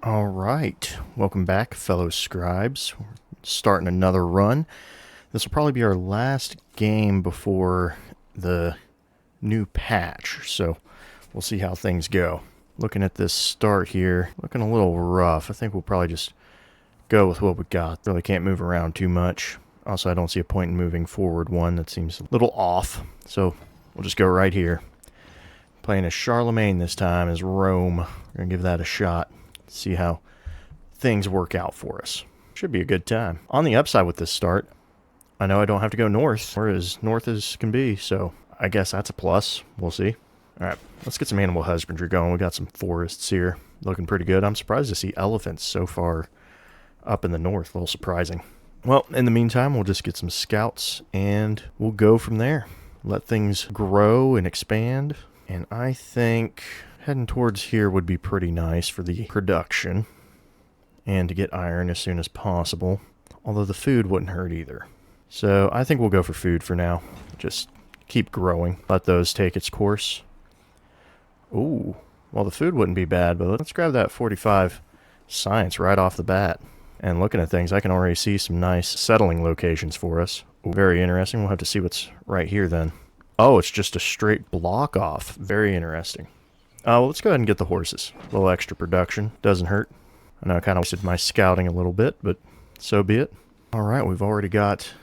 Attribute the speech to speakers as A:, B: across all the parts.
A: All right, welcome back, fellow scribes. We're starting another run. This will probably be our last game before the new patch, so we'll see how things go. Looking at this start here, looking a little rough. I think we'll probably just go with what we got. Really can't move around too much. Also, I don't see a point in moving forward one. That seems a little off, so we'll just go right here. Playing as Charlemagne this time as Rome. We're going to give that a shot. See how things work out for us. Should be a good time. On the upside with this start, I know I don't have to go north, or as north as can be, so I guess that's a plus. We'll see. Alright, let's get some animal husbandry going. We got some forests here. Looking pretty good. I'm surprised to see elephants so far up in the north. A little surprising. Well, in the meantime, we'll just get some scouts, and we'll go from there. Let things grow and expand. And I think heading towards here would be pretty nice for the production. And to get iron as soon as possible. Although the food wouldn't hurt either. So I think we'll go for food for now. Just keep growing. Let those take its course. Ooh. Well, the food wouldn't be bad, but let's grab that 45 science right off the bat. And looking at things, I can already see some nice settling locations for us. Ooh, very interesting. We'll have to see what's right here then. Oh, it's just a straight block off. Very interesting. Well, let's go ahead and get the horses. A little extra production. Doesn't hurt. I know I kind of wasted my scouting a little bit, but so be it. Alright, we've already got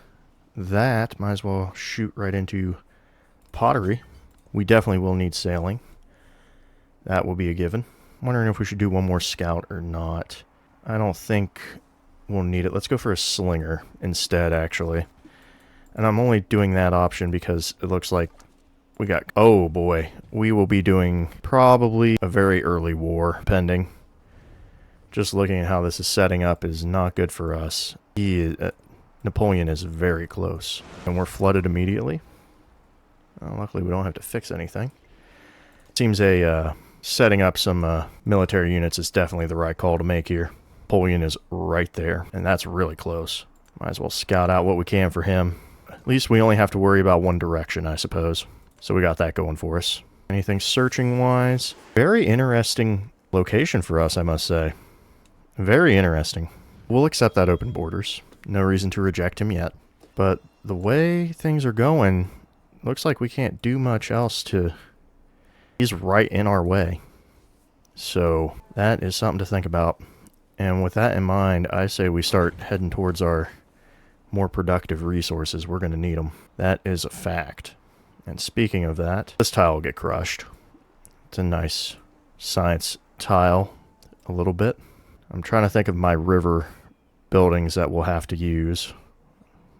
A: that. Might as well shoot right into pottery. We definitely will need sailing. That will be a given. I'm wondering if we should do one more scout or not. I don't think we'll need it. Let's go for a slinger instead, actually. And I'm only doing that option because it looks like we got... Oh, boy. We will be doing probably a very early war, pending. Just looking at how this is setting up is not good for us. Napoleon is very close. And we're flooded immediately. Well, luckily, we don't have to fix anything. Seems setting up some military units is definitely the right call to make here. Napoleon is right there, and that's really close. Might as well scout out what we can for him. At least we only have to worry about one direction, I suppose. So we got that going for us. Anything searching-wise? Very interesting location for us, I must say. Very interesting. We'll accept that open borders. No reason to reject him yet. But the way things are going, looks like we can't do much else to... He's right in our way. So that is something to think about. And with that in mind, I say we start heading towards our more productive resources. We're going to need them. That is a fact. And speaking of that, this tile will get crushed. It's a nice science tile, a little bit. I'm trying to think of my river buildings that we'll have to use,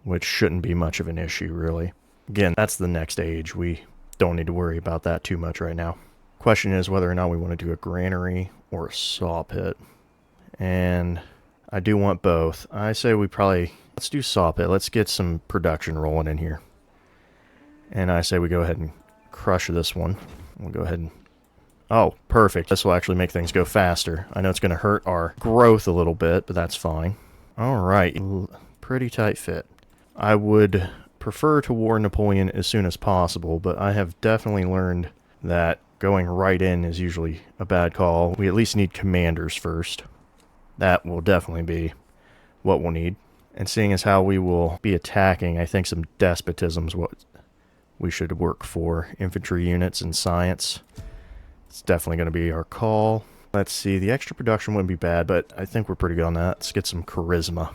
A: which shouldn't be much of an issue, really. Again, that's the next age. We don't need to worry about that too much right now. Question is whether or not we want to do a granary or a saw pit. And I do want both. I say we probably... Let's do saw pit. Let's get some production rolling in here. And I say we go ahead and crush this one. We'll go ahead and... Oh, perfect. This will actually make things go faster. I know it's going to hurt our growth a little bit, but that's fine. Alright. Pretty tight fit. I would prefer to war Napoleon as soon as possible, but I have definitely learned that going right in is usually a bad call. We at least need commanders first. That will definitely be what we'll need. And seeing as how we will be attacking, I think some despotism is what we should work for. Infantry units and science. It's definitely going to be our call. Let's see, the extra production wouldn't be bad, but I think we're pretty good on that. Let's get some charisma.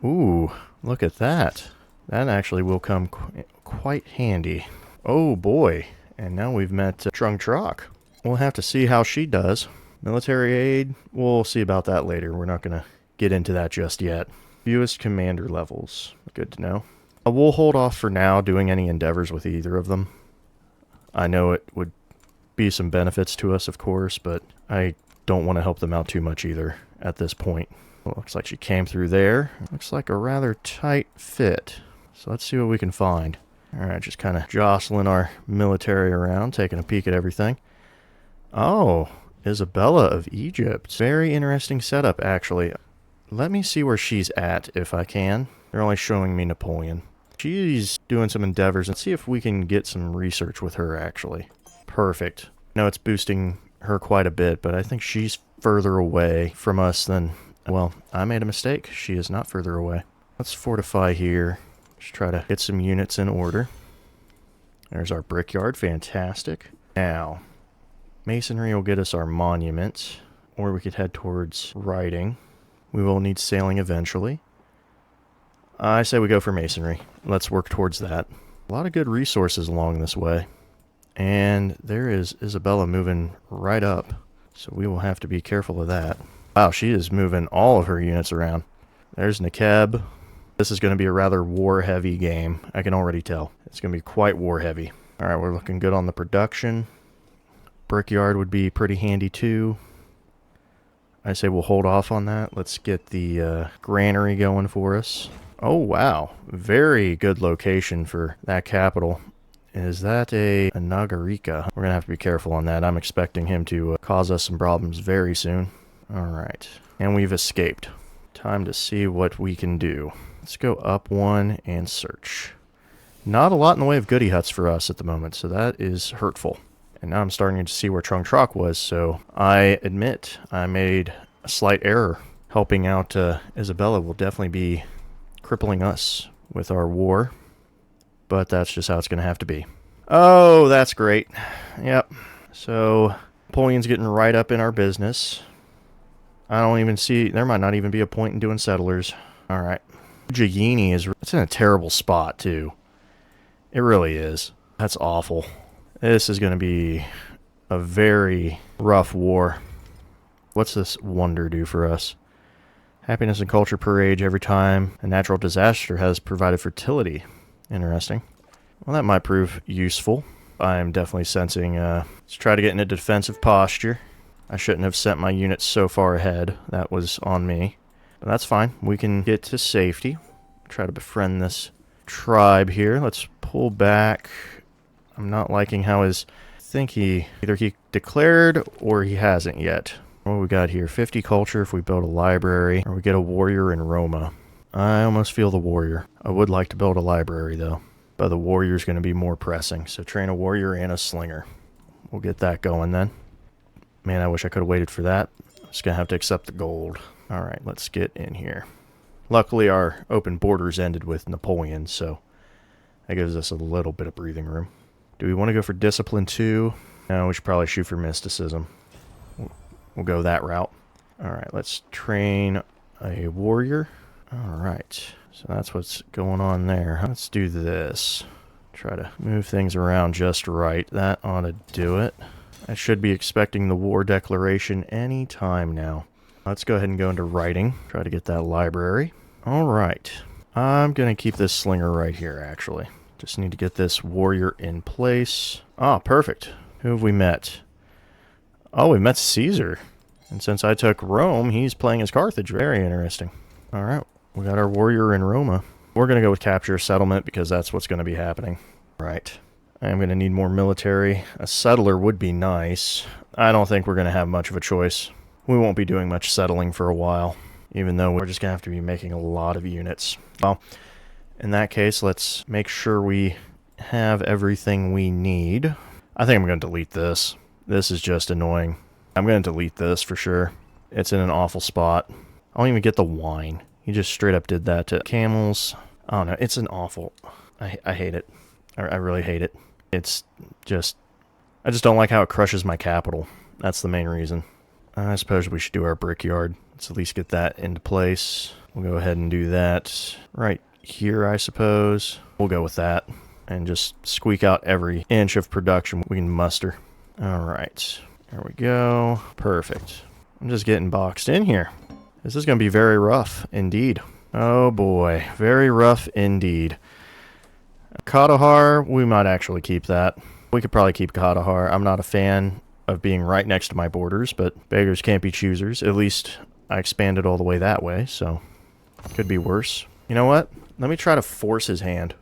A: Ooh, look at that. That actually will come quite handy. Oh boy, and now we've met Trung Troc. We'll have to see how she does. Military aid, we'll see about that later. We're not going to get into that just yet. Fewest commander levels, good to know. We'll hold off for now doing any endeavors with either of them. I know it would be some benefits to us, of course, but I don't want to help them out too much either at this point. Well, looks like she came through there. Looks like a rather tight fit. So let's see what we can find. Alright, just kind of jostling our military around, taking a peek at everything. Oh, Isabella of Egypt. Very interesting setup, actually. Let me see where she's at, if I can. They're only showing me Napoleon. She's doing some endeavors, and see if we can get some research with her, actually. Perfect. I know it's boosting her quite a bit, but I think she's further away from us than... Well, I made a mistake. She is not further away. Let's fortify here. Just try to get some units in order. There's our brickyard. Fantastic. Now, masonry will get us our monument, or we could head towards writing. We will need sailing eventually. I say we go for masonry. Let's work towards that. A lot of good resources along this way. And there is Isabella moving right up, so we will have to be careful of that. Wow, she is moving all of her units around. There's Nekeb. This is going to be a rather war-heavy game. I can already tell. It's going to be quite war-heavy. Alright, we're looking good on the production. Brickyard would be pretty handy too. I say we'll hold off on that. Let's get the granary going for us. Oh, wow. Very good location for that capital. Is that a Nagarika? We're going to have to be careful on that. I'm expecting him to cause us some problems very soon. Alright. And we've escaped. Time to see what we can do. Let's go up one and search. Not a lot in the way of goody huts for us at the moment, so that is hurtful. And now I'm starting to see where Trung Troc was, so I admit I made a slight error. Helping out Isabella will definitely be crippling us with our war. But that's just how it's going to have to be. Oh, that's great. Yep. So, Napoleon's getting right up in our business. I don't even see... There might not even be a point in doing settlers. Alright. Giugini is... It's in a terrible spot, too. It really is. That's awful. This is going to be a very rough war. What's this wonder do for us? Happiness and culture per age every time a natural disaster has provided fertility. Interesting. Well, that might prove useful. I'm definitely sensing... let's try to get in a defensive posture. I shouldn't have sent my units so far ahead. That was on me. But that's fine. We can get to safety. Try to befriend this tribe here. Let's pull back. I'm not liking how his... I think either he declared or he hasn't yet. What we got here? 50 culture if we build a library. Or we get a warrior in Roma. I almost feel the warrior. I would like to build a library though. But the warrior's going to be more pressing. So train a warrior and a slinger. We'll get that going then. Man, I wish I could have waited for that. I'm just going to have to accept the gold. Alright, let's get in here. Luckily, our open borders ended with Napoleon, so that gives us a little bit of breathing room. Do we want to go for discipline too? No, we should probably shoot for mysticism. We'll go that route. Alright, let's train a warrior. Alright, so that's what's going on there. Let's do this. Try to move things around just right. That ought to do it. I should be expecting the war declaration any time now. Let's go ahead and go into writing. Try to get that library. Alright. I'm going to keep this slinger right here, actually. Just need to get this warrior in place. Ah, perfect. Who have we met? Oh, we met Caesar. And since I took Rome, he's playing as Carthage. Very interesting. Alright. We got our warrior in Roma. We're going to go with capture settlement because that's what's going to be happening. Right. I'm going to need more military. A settler would be nice. I don't think we're going to have much of a choice. We won't be doing much settling for a while, even though we're just going to have to be making a lot of units. Well, in that case, let's make sure we have everything we need. I think I'm going to delete this. This is just annoying. I'm going to delete this for sure. It's in an awful spot. I don't even get the wine. He just straight up did that to camels. Oh no, it's an awful... I hate it. I really hate it. It's just... I just don't like how it crushes my capital. That's the main reason. I suppose we should do our brickyard. Let's at least get that into place. We'll go ahead and do that right here, I suppose. We'll go with that. And just squeak out every inch of production we can muster. Alright. There we go. Perfect. I'm just getting boxed in here. This is going to be very rough, indeed. Oh boy. Very rough indeed. Kandahar, we might actually keep that. We could probably keep Kandahar. I'm not a fan of being right next to my borders, but beggars can't be choosers. At least I expanded all the way that way, so could be worse. You know what? Let me try to force his hand.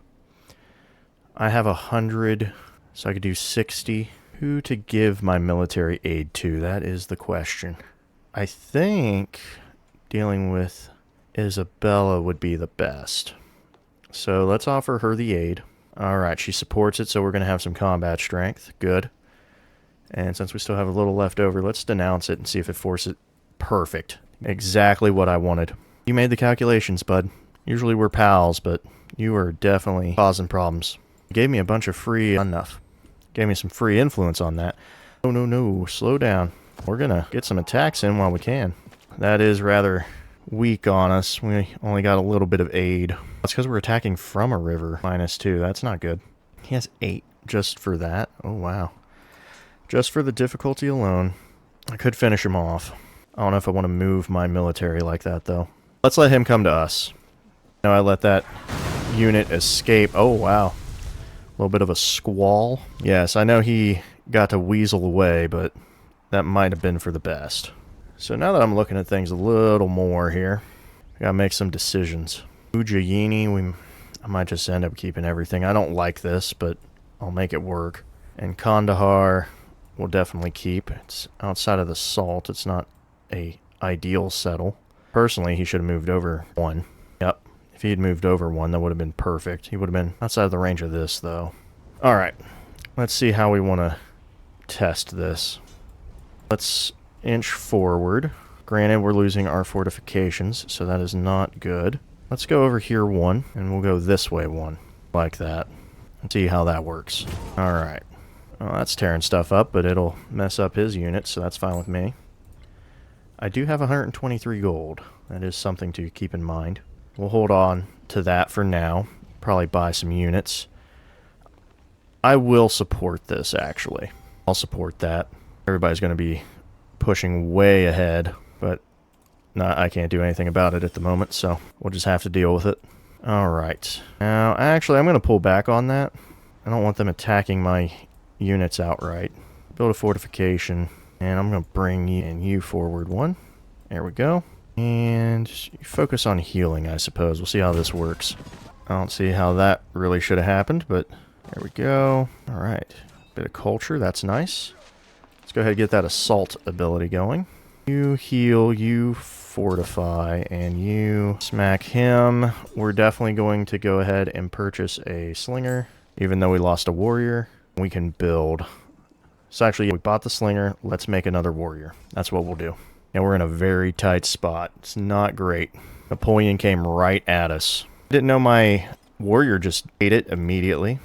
A: I have 100, so I could do 60. Who to give my military aid to? That is the question. I think dealing with Isabella would be the best. So let's offer her the aid. Alright, she supports it, so we're going to have some combat strength. Good. And since we still have a little left over, let's denounce it and see if it Perfect. Exactly what I wanted. You made the calculations, bud. Usually we're pals, but you are definitely causing problems. You gave me a bunch of free enough. Gave me some free influence on that. No, no, no. Slow down. We're gonna get some attacks in while we can. That is rather weak on us. We only got a little bit of aid. That's because we're attacking from a river. -2. That's not good. He has 8 just for that. Oh, wow. Just for the difficulty alone. I could finish him off. I don't know if I want to move my military like that, though. Let's let him come to us. No, I let that unit escape. Oh, wow. A little bit of a squall. Yes, I know he got to weasel away, but that might have been for the best. So now that I'm looking at things a little more here, I gotta make some decisions. Ujjayini, I might just end up keeping everything. I don't like this, but I'll make it work. And Kandahar we'll definitely keep. It's outside of the salt. It's not a ideal settle. Personally, he should have moved over 1. Yep. If he had moved over 1, that would have been perfect. He would have been outside of the range of this, though. Alright. Let's see how we want to test this. Let's inch forward. Granted, we're losing our fortifications, so that is not good. Let's go over here 1, and we'll go this way 1. Like that. And see how that works. Alright. Well, that's tearing stuff up, but it'll mess up his units, so that's fine with me. I do have 123 gold. That is something to keep in mind. We'll hold on to that for now. Probably buy some units. I will support this, actually. I'll support that. Everybody's going to be pushing way ahead, but I can't do anything about it at the moment, so we'll just have to deal with it. Alright. Now, actually, I'm going to pull back on that. I don't want them attacking my units outright. Build a fortification, and I'm going to bring you and you forward 1. There we go. And focus on healing, I suppose. We'll see how this works. I don't see how that really should have happened, but there we go. Alright. Bit of culture, that's nice. Let's go ahead and get that assault ability going. You heal, you fortify, and you smack him. We're definitely going to go ahead and purchase a slinger. Even though we lost a warrior, we can build. So actually, we bought the slinger. Let's make another warrior. That's what we'll do. And we're in a very tight spot. It's not great. Napoleon came right at us. Didn't know my warrior just ate it immediately.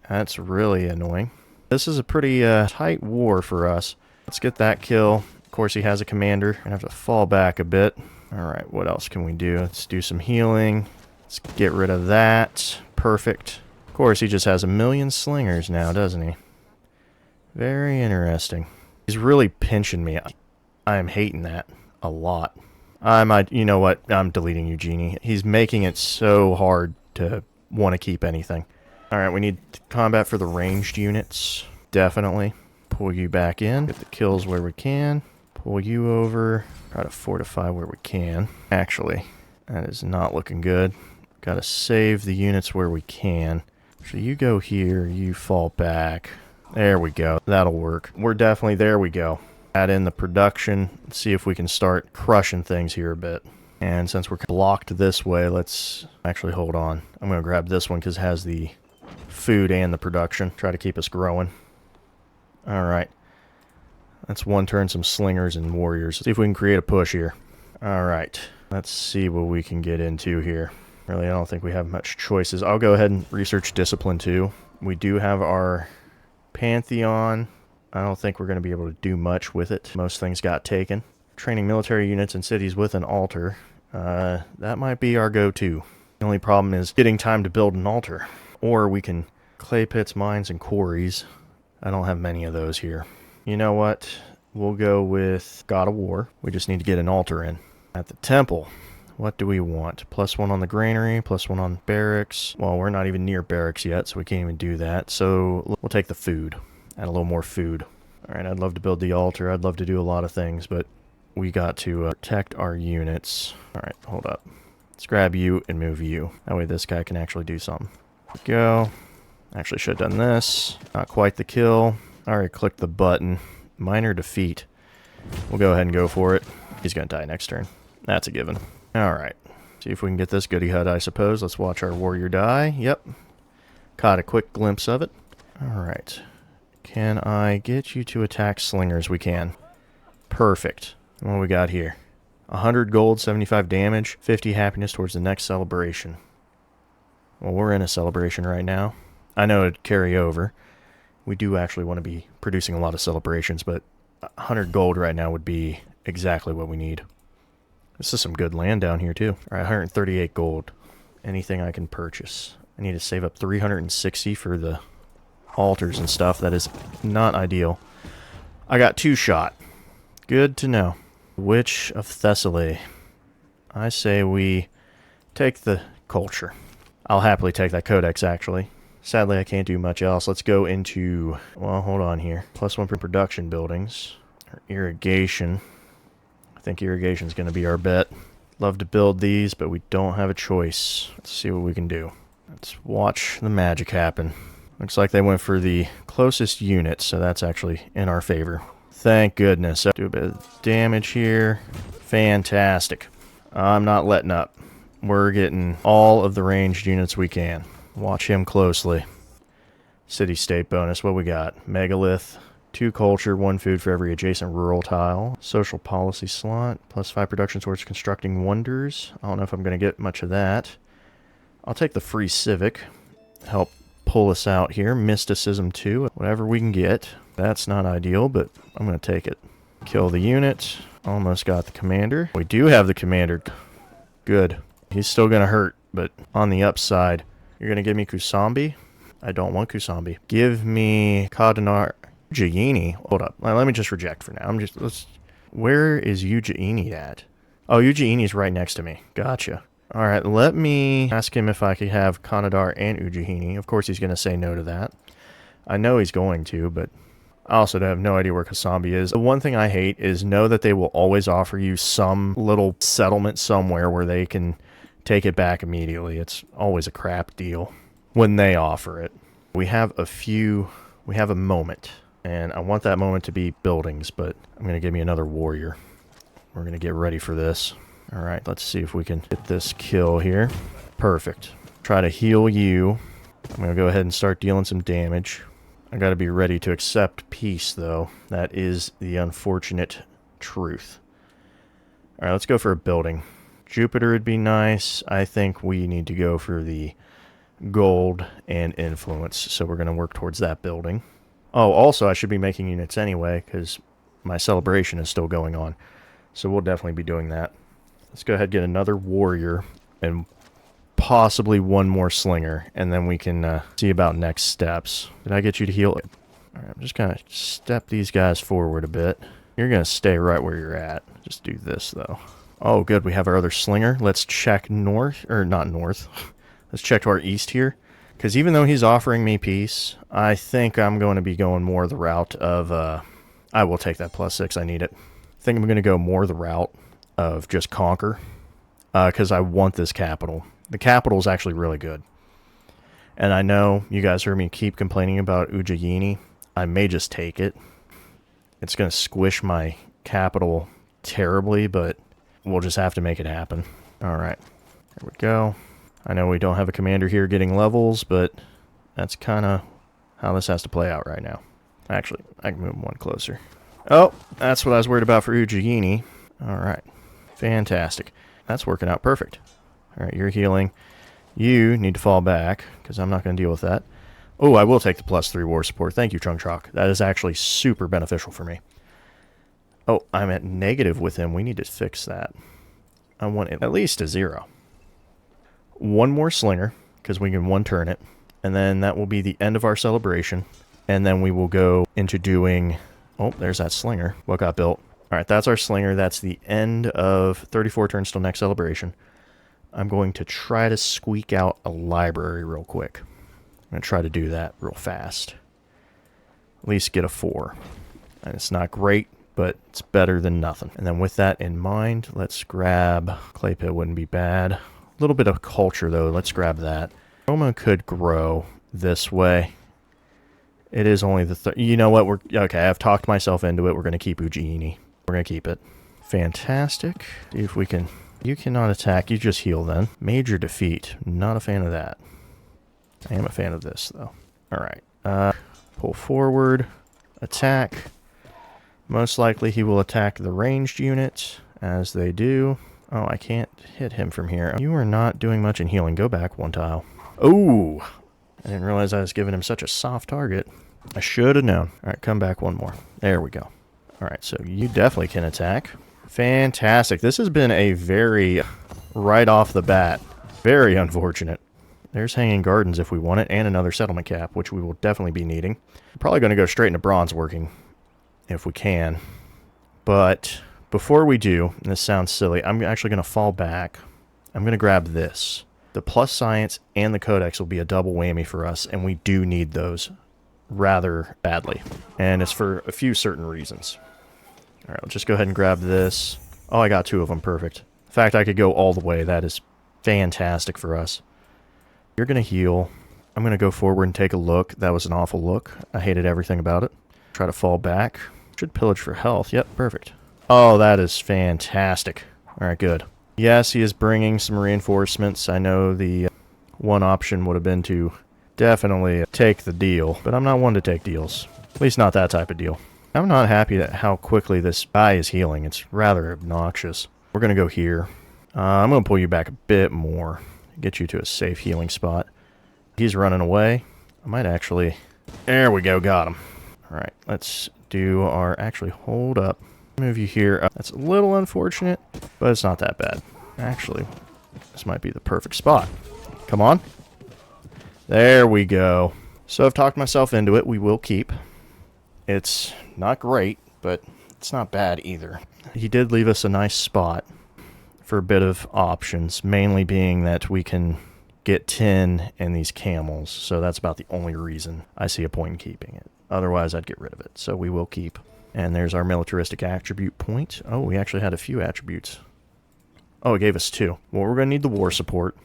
A: That's really annoying. This is a pretty tight war for us. Let's get that kill. Of course, he has a commander. Gonna have to fall back a bit. Alright, what else can we do? Let's do some healing. Let's get rid of that. Perfect. Of course, he just has 1,000,000 slingers now, doesn't he? Very interesting. He's really pinching me. I am hating that a lot. You know what? I'm deleting Eugenie. He's making it so hard to want to keep anything. Alright, we need combat for the ranged units. Definitely. Pull you back in. Get the kills where we can. Pull you over. Try to fortify where we can. Actually, that is not looking good. Gotta save the units where we can. So you go here, you fall back. There we go. That'll work. We're definitely... There we go. Add in the production. Let's see if we can start crushing things here a bit. And since we're blocked this way, let's... Actually, hold on. I'm going to grab this one because it has the food and the production. Try to keep us growing. Alright. Let's one turn some slingers and warriors. See if we can create a push here. Alright. Let's see what we can get into here. Really, I don't think we have much choices. I'll go ahead and research discipline too. We do have our Pantheon. I don't think we're going to be able to do much with it. Most things got taken. Training military units in cities with an altar. That might be our go-to. The only problem is getting time to build an altar. Or we can clay pits, mines, and quarries. I don't have many of those here. You know what? We'll go with God of War. We just need to get an altar in. At the temple, what do we want? +1 on the granary, +1 on barracks. Well, we're not even near barracks yet, so we can't even do that. So we'll take the food. Add a little more food. Alright, I'd love to build the altar. I'd love to do a lot of things, but we got to protect our units. Alright, hold up. Let's grab you and move you. That way this guy can actually do something. There we go. Actually should have done this. Not quite the kill. Alright, click the button. Minor defeat. We'll go ahead and go for it. He's going to die next turn. That's a given. Alright. See if we can get this goody hut, I suppose. Let's watch our warrior die. Yep. Caught a quick glimpse of it. Alright. Can I get you to attack slingers? We can. Perfect. What do we got here? 100 gold, 75 damage, 50 happiness towards the next celebration. Well, we're in a celebration right now. I know it'd carry over. We do actually want to be producing a lot of celebrations, but 100 gold right now would be exactly what we need. This is some good land down here, too. All right, 138 gold. Anything I can purchase. I need to save up 360 for the altars and stuff. That is not ideal. I got 2 shot. Good to know. Witch of Thessaly. I say we take the culture. I'll happily take that codex, actually. Sadly, I can't do much else. Let's go into... Well, hold on here. +1 for production buildings. Or irrigation. I think irrigation's going to be our bet. Love to build these, but we don't have a choice. Let's see what we can do. Let's watch the magic happen. Looks like they went for the closest unit, so that's actually in our favor. Thank goodness. Do a bit of damage here. Fantastic. I'm not letting up. We're getting all of the ranged units we can. Watch him closely. City-state bonus. What we got? Megalith. 2 culture, 1 food for every adjacent rural tile. Social policy slot. +5 production towards constructing wonders. I don't know if I'm going to get much of that. I'll take the free civic. Help pull us out here. Mysticism 2. Whatever we can get. That's not ideal, but I'm going to take it. Kill the unit. Almost got the commander. We do have the commander. Good. He's still going to hurt, but on the upside, you're going to give me Kusambi? I don't want Kusambi. Give me Kadinar Ujjaini. Hold up. Let me just reject for now. Where is Ujjaini at? Oh, Ujjaini's right next to me. Gotcha. Alright, let me ask him if I could have Kanadar and Ujjaini. Of course he's going to say no to that. I know he's going to, but I also have no idea where Kusambi is. The one thing I hate is know that they will always offer you some little settlement somewhere where they can take it back immediately. It's always a crap deal when they offer it. We have a moment, and I want that moment to be buildings, but I'm going to give me another warrior. We're going to get ready for this. All right, let's see if we can get this kill here. Perfect. Try to heal you. I'm going to go ahead and start dealing some damage. I got to be ready to accept peace, though. That is the unfortunate truth. All right, let's go for a building. Jupiter would be nice. I think we need to go for the gold and influence, so we're going to work towards that building. Oh, also, I should be making units anyway, because my celebration is still going on. So we'll definitely be doing that. Let's go ahead and get another warrior, and possibly 1 more slinger, and then we can see about next steps. Did I get you to heal? All right, I'm just going to step these guys forward a bit. You're going to stay right where you're at. Just do this, though. Oh, good. We have our other slinger. Let's check north, or not north. Let's check to our east here. Because even though he's offering me peace, I think I'm going to be going more the route of, I will take that +6. I need it. I think I'm going to go more the route of just conquer. Because I want this capital. The capital is actually really good. And I know you guys heard me keep complaining about Ujjaini. I may just take it. It's going to squish my capital terribly, but we'll just have to make it happen. Alright, there we go. I know we don't have a commander here getting levels, but that's kind of how this has to play out right now. Actually, I can move him 1 closer. Oh, that's what I was worried about for Ujjaini. Alright, fantastic. That's working out perfect. Alright, you're healing. You need to fall back, because I'm not going to deal with that. Oh, I will take the +3 war support. Thank you, Chung Chok. That is actually super beneficial for me. Oh, I'm at negative with him. We need to fix that. I want it at least a 0. 1 more slinger, because we can 1 turn it. And then that will be the end of our celebration. And then we will go into doing... Oh, there's that slinger. What got built? Alright, that's our slinger. That's the end of 34 turns till next celebration. I'm going to try to squeak out a library real quick. I'm going to try to do that real fast. At least get a 4. And it's not great, but it's better than nothing. And then with that in mind, let's grab... Clay pit wouldn't be bad. A little bit of culture, though. Let's grab that. Roma could grow this way. It is only the... You know what? Okay, I've talked myself into it. We're going to keep Ujjaini. We're going to keep it. Fantastic. See if we can... You cannot attack. You just heal, then. Major defeat. Not a fan of that. I am a fan of this, though. Alright. Pull forward. Attack. Most likely he will attack the ranged unit, as they do. Oh, I can't hit him from here. You are not doing much in healing. Go back one tile. Oh! I didn't realize I was giving him such a soft target. I should have known. Alright, come back one more. There we go. Alright, so you definitely can attack. Fantastic. This has been a very, right off the bat, very unfortunate. There's Hanging Gardens if we want it, and another settlement cap, which we will definitely be needing. We're probably going to go straight into bronze working, if we can. But before we do, and this sounds silly, I'm actually going to fall back. I'm going to grab this. The plus science and the codex will be a double whammy for us, and we do need those rather badly. And it's for a few certain reasons. Alright, I'll just go ahead and grab this. Oh, I got 2 of them. Perfect. In fact, I could go all the way. That is fantastic for us. You're going to heal. I'm going to go forward and take a look. That was an awful look. I hated everything about it. Try to fall back. Should pillage for health. Yep, perfect. Oh, that is fantastic. Alright, good. Yes, he is bringing some reinforcements. I know the one option would have been to definitely take the deal, but I'm not one to take deals. At least not that type of deal. I'm not happy at how quickly this guy is healing. It's rather obnoxious. We're going to go here. I'm going to pull you back a bit more. Get you to a safe healing spot. He's running away. I might actually... There we go, got him. Alright, let's do our... Actually, hold up. Move you here. That's a little unfortunate, but it's not that bad. Actually, this might be the perfect spot. Come on. There we go. So I've talked myself into it. We will keep. It's not great, but it's not bad either. He did leave us a nice spot for a bit of options, mainly being that we can get tin and these camels. So that's about the only reason I see a point in keeping it. Otherwise, I'd get rid of it. So we will keep. And there's our militaristic attribute point. Oh, we actually had a few attributes. Oh, it gave us 2. Well, we're going to need the war support.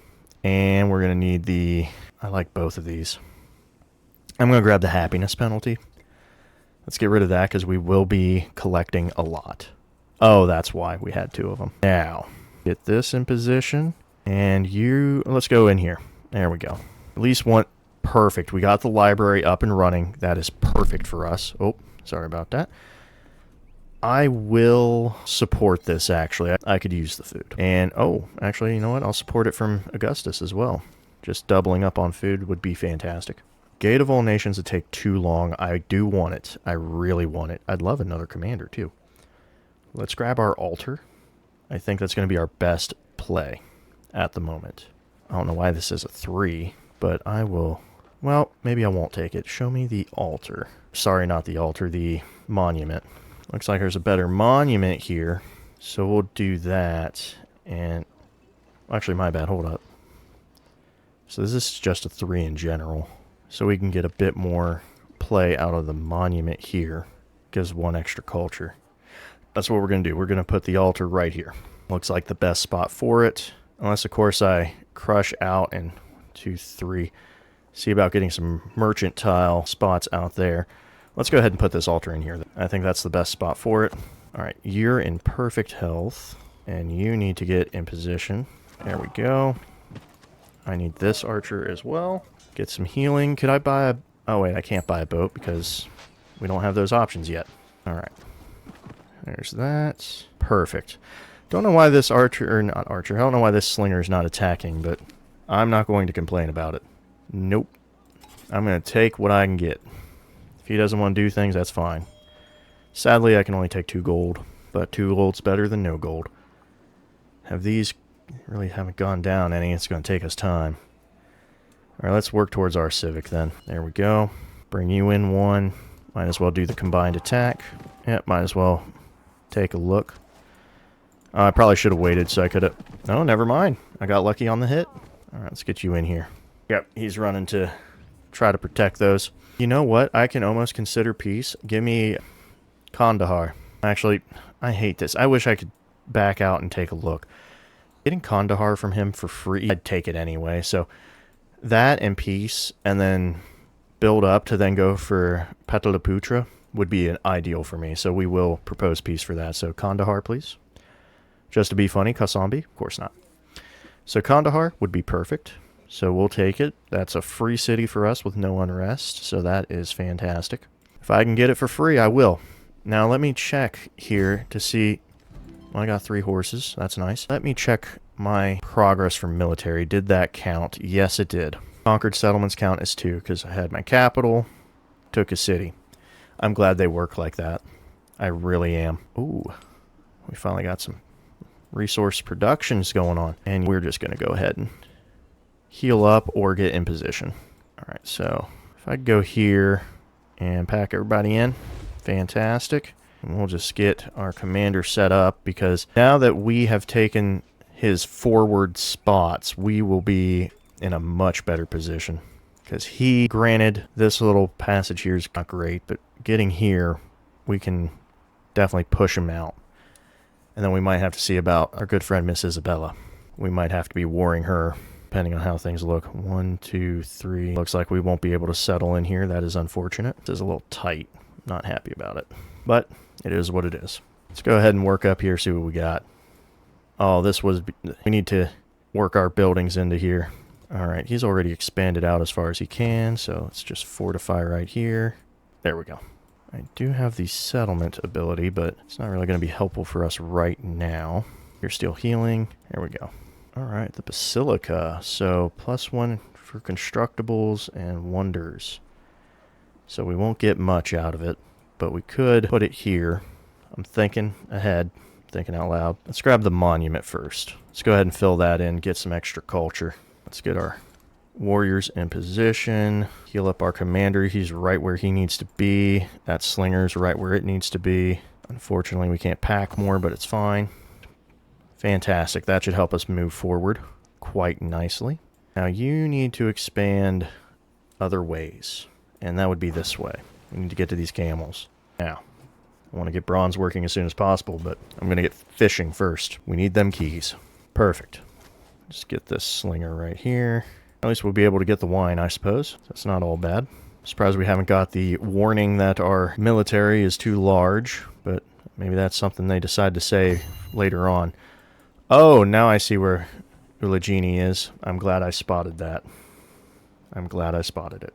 A: And we're going to need the... I like both of these. I'm going to grab the happiness penalty. Let's get rid of that because we will be collecting a lot. Oh, that's why we had 2 of them. Now, get this in position. And you... Let's go in here. There we go. At least one... Perfect. We got the library up and running. That is perfect for us. Oh, sorry about that. I will support this, actually. I could use the food. And, oh, actually, you know what? I'll support it from Augustus as well. Just doubling up on food would be fantastic. Gate of All Nations would take too long. I do want it. I really want it. I'd love another commander, too. Let's grab our altar. I think that's going to be our best play at the moment. I don't know why this is a 3, but I will... Well, maybe I won't take it. Show me the altar. Sorry, not the altar, the monument. Looks like there's a better monument here. So we'll do that. And... Actually, my bad. Hold up. So this is just a 3 in general. So we can get a bit more play out of the monument here. Gives 1 extra culture. That's what we're going to do. We're going to put the altar right here. Looks like the best spot for it. Unless, of course, I crush out and 1, 2, 3... See about getting some merchant tile spots out there. Let's go ahead and put this altar in here. I think that's the best spot for it. Alright, you're in perfect health. And you need to get in position. There we go. I need this archer as well. Get some healing. Could I buy a... Oh wait, I can't buy a boat because we don't have those options yet. Alright. There's that. Perfect. Don't know why this archer... Or not archer. I don't know why this slinger is not attacking, but I'm not going to complain about it. Nope. I'm going to take what I can get. If he doesn't want to do things, that's fine. Sadly, I can only take 2 gold. But 2 gold's better than no gold. Have these... Really haven't gone down any. It's going to take us time. Alright, let's work towards our civic then. There we go. Bring you in 1. Might as well do the combined attack. Yep, might as well take a look. I probably should have waited so I could have... Oh, never mind. I got lucky on the hit. Alright, let's get you in here. Yep, he's running to try to protect those. You know what? I can almost consider peace. Give me Kandahar. Actually, I hate this. I wish I could back out and take a look. Getting Kandahar from him for free, I'd take it anyway. So that and peace, and then build up to then go for Pataliputra would be an ideal for me. So we will propose peace for that. So Kandahar, please. Just to be funny, Kasambi? Of course not. So Kandahar would be perfect. So we'll take it. That's a free city for us with no unrest. So that is fantastic. If I can get it for free, I will. Now let me check here to see. Well, I got 3 horses. That's nice. Let me check my progress from military. Did that count? Yes, it did. Conquered settlements count as 2 because I had my capital, took a city. I'm glad they work like that. I really am. Ooh, we finally got some resource productions going on. And we're just going to go ahead and heal up or get in position. All right, so if I go here and pack everybody in, fantastic. And we'll just get our commander set up because now that we have taken his forward spots, we will be in a much better position. Because granted, this little passage here is not great, but getting here, we can definitely push him out. And then we might have to see about our good friend Miss Isabella. We might have to be warring her, depending on how things look. 1, 2, 3. Looks like we won't be able to settle in here. That is unfortunate. This is a little tight. Not happy about it. But it is what it is. Let's go ahead and work up here, see what we got. Oh, we need to work our buildings into here. All right, he's already expanded out as far as he can, so let's just fortify right here. There we go. I do have the settlement ability, but it's not really going to be helpful for us right now. You're still healing. There we go. All right, the Basilica. So +1 for constructibles and wonders. So we won't get much out of it, but we could put it here. I'm thinking ahead, thinking out loud. Let's grab the monument first. Let's go ahead and fill that in, get some extra culture. Let's get our warriors in position, heal up our commander. He's right where he needs to be. That slinger's right where it needs to be. Unfortunately, we can't pack more, but it's fine. Fantastic. That should help us move forward quite nicely. Now you need to expand other ways, and that would be this way. We need to get to these camels. Now, I want to get bronze working as soon as possible, but I'm going to get fishing first. We need them keys. Perfect. Just get this slinger right here. At least we'll be able to get the wine, I suppose. That's not all bad. Surprised we haven't got the warning that our military is too large, but maybe that's something they decide to say later on. Oh, now I see where Ulagini is. I'm glad I spotted that. I'm glad I spotted it.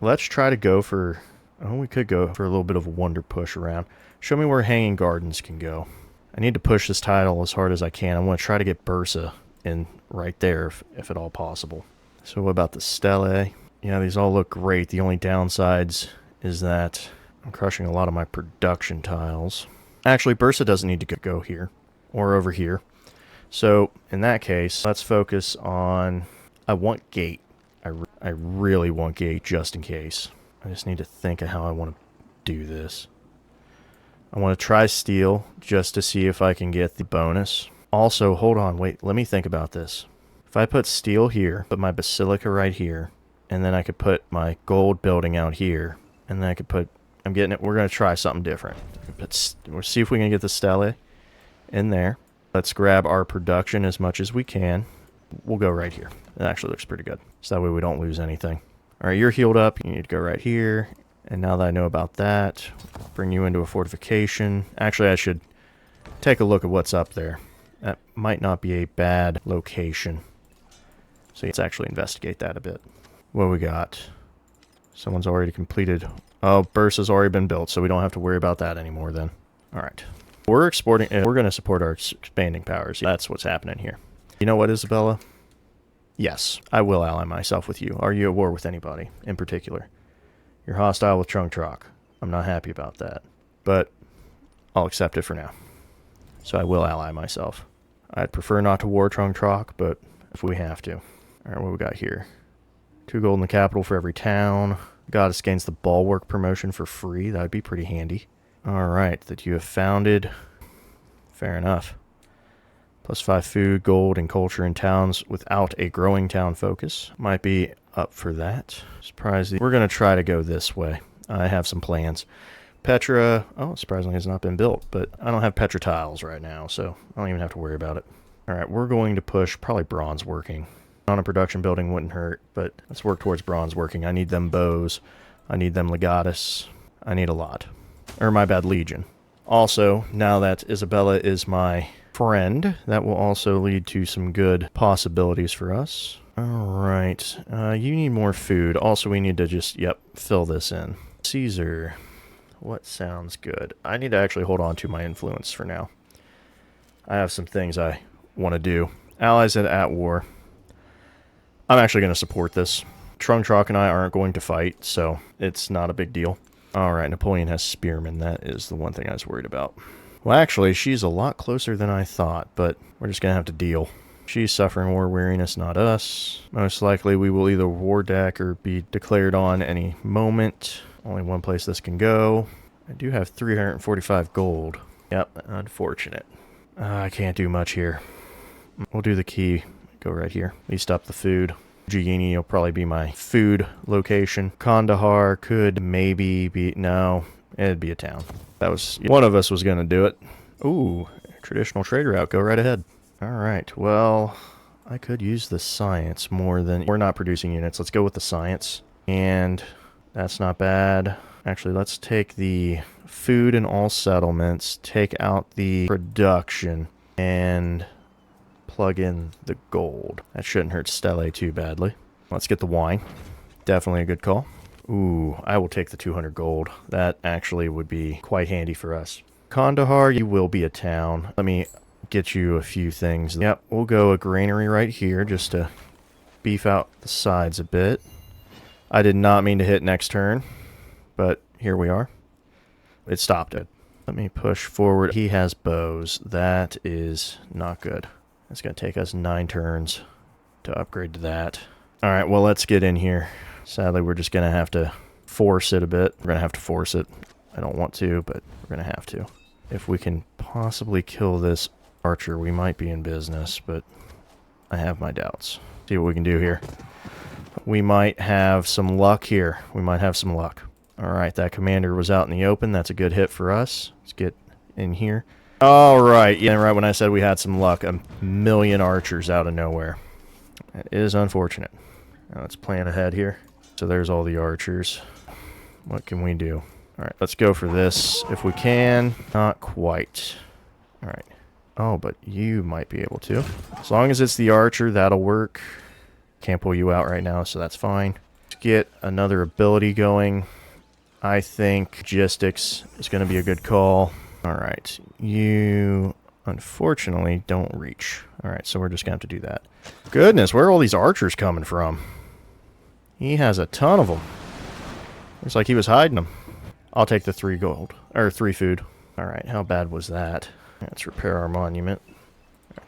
A: Let's try to go for... Oh, we could go for a little bit of a wonder push around. Show me where Hanging Gardens can go. I need to push this title as hard as I can. I want to try to get Bursa in right there if at all possible. So what about the stelae? Yeah, these all look great. The only downsides is that I'm crushing a lot of my production tiles. Actually, Bursa doesn't need to go here or over here. So in that case, let's focus on... I want gate. I really want gate just in case. I just need to think of how I want to do this. I want to try steel just to see if I can get the bonus. Also, hold on, wait, let me think about this. If I put steel here, put my basilica right here, and then I could put my gold building out here, and then I could put... I'm getting it. We're going to try something different. We'll see if we can get the stele in there. Let's grab our production as much as we can. We'll go right here. It actually looks pretty good. So that way we don't lose anything. All right, you're healed up. You need to go right here. And now that I know about that, bring you into a fortification. Actually, I should take a look at what's up there. That might not be a bad location. So let's actually investigate that a bit. What we got? Someone's already completed. Oh, Bursa's already been built, so we don't have to worry about that anymore then. All right. We're exporting. We're going to support our expanding powers. That's what's happening here. You know what, Isabella? Yes, I will ally myself with you. Are you at war with anybody in particular? You're hostile with Trung Troc. I'm not happy about that. But I'll accept it for now. So I will ally myself. I'd prefer not to war Trung Troc, but if we have to. Alright, what we got here? 2 gold in the capital for every town. Goddess gains the bulwark promotion for free. That would be pretty handy. Alright, that you have founded. Fair enough. +5 food, gold, and culture in towns without a growing town focus. Might be up for that. Surprisingly, we're going to try to go this way. I have some plans. Petra, oh, surprisingly has not been built, but I don't have Petra tiles right now, so I don't even have to worry about it. Alright, we're going to push probably bronze working. On a production building wouldn't hurt, but let's work towards bronze working. I need them bows. I need them legatus. I need a lot. Or my bad, legion. Also, now that Isabella is my friend, that will also lead to some good possibilities for us. Alright, you need more food. Also, we need to just, fill this in. Caesar. What sounds good? I need to actually hold on to my influence for now. I have some things I want to do. Allies at war. I'm actually going to support this. Trunk and I aren't going to fight, so it's not a big deal. Alright, Napoleon has spearmen. That is the one thing I was worried about. Well, actually, she's a lot closer than I thought, but we're just going to have to deal. She's suffering war weariness, not us. Most likely we will either war deck or be declared on any moment. Only one place this can go. I do have 345 gold. Yep, unfortunate. I can't do much here. We'll do the key. Go right here. At least up the food. Gieni will probably be my food location. Kandahar could maybe be... No, it'd be a town. That was... One of us was going to do it. Ooh, traditional trader route. Go right ahead. Alright, well... I could use the science more than... We're not producing units. Let's go with the science. And that's not bad. Actually, let's take the food in all settlements. Take out the production. And... plug in the gold. That shouldn't hurt Stele too badly. Let's get the wine. Definitely a good call. Ooh, I will take the 200 gold. That actually would be quite handy for us. Kandahar, you will be a town. Let me get you a few things. Yep, we'll go a granary right here just to beef out the sides a bit. I did not mean to hit next turn, but here we are. It stopped it. Let me push forward. He has bows. That is not good. It's going to take us 9 turns to upgrade to that. Alright, well, let's get in here. Sadly, we're just going to have to force it a bit. We're going to have to force it. I don't want to, but we're going to have to. If we can possibly kill this archer, we might be in business, but I have my doubts. See what we can do here. We might have some luck here. We might have some luck. Alright, that commander was out in the open. That's a good hit for us. Let's get in here. Alright, yeah, right when I said we had some luck, a million archers out of nowhere. That is unfortunate. Now let's plan ahead here. So there's all the archers. What can we do? Alright, let's go for this if we can. Not quite. Alright. Oh, but you might be able to. As long as it's the archer, that'll work. Can't pull you out right now, so that's fine. Let's get another ability going. I think logistics is going to be a good call. Alright, you unfortunately don't reach. Alright, so we're just going to have to do that. Goodness, where are all these archers coming from? He has a ton of them. Looks like he was hiding them. I'll take the 3 gold. Or 3 food. Alright, how bad was that? Let's repair our monument.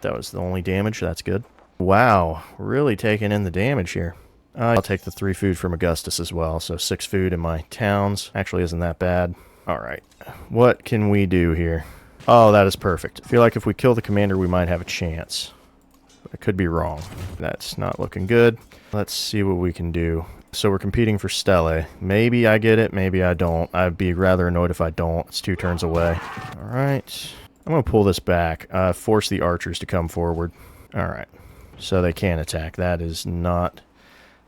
A: That was the only damage. That's good. Wow, really taking in the damage here. I'll take the 3 food from Augustus as well. So 6 food in my towns. Actually isn't that bad. Alright, what can we do here? Oh, that is perfect. I feel like if we kill the commander, we might have a chance. But I could be wrong. That's not looking good. Let's see what we can do. So we're competing for Stele. Maybe I get it, maybe I don't. I'd be rather annoyed if I don't. It's 2 turns away. Alright. I'm going to pull this back. Force the archers to come forward. Alright. So they can attack. That is not...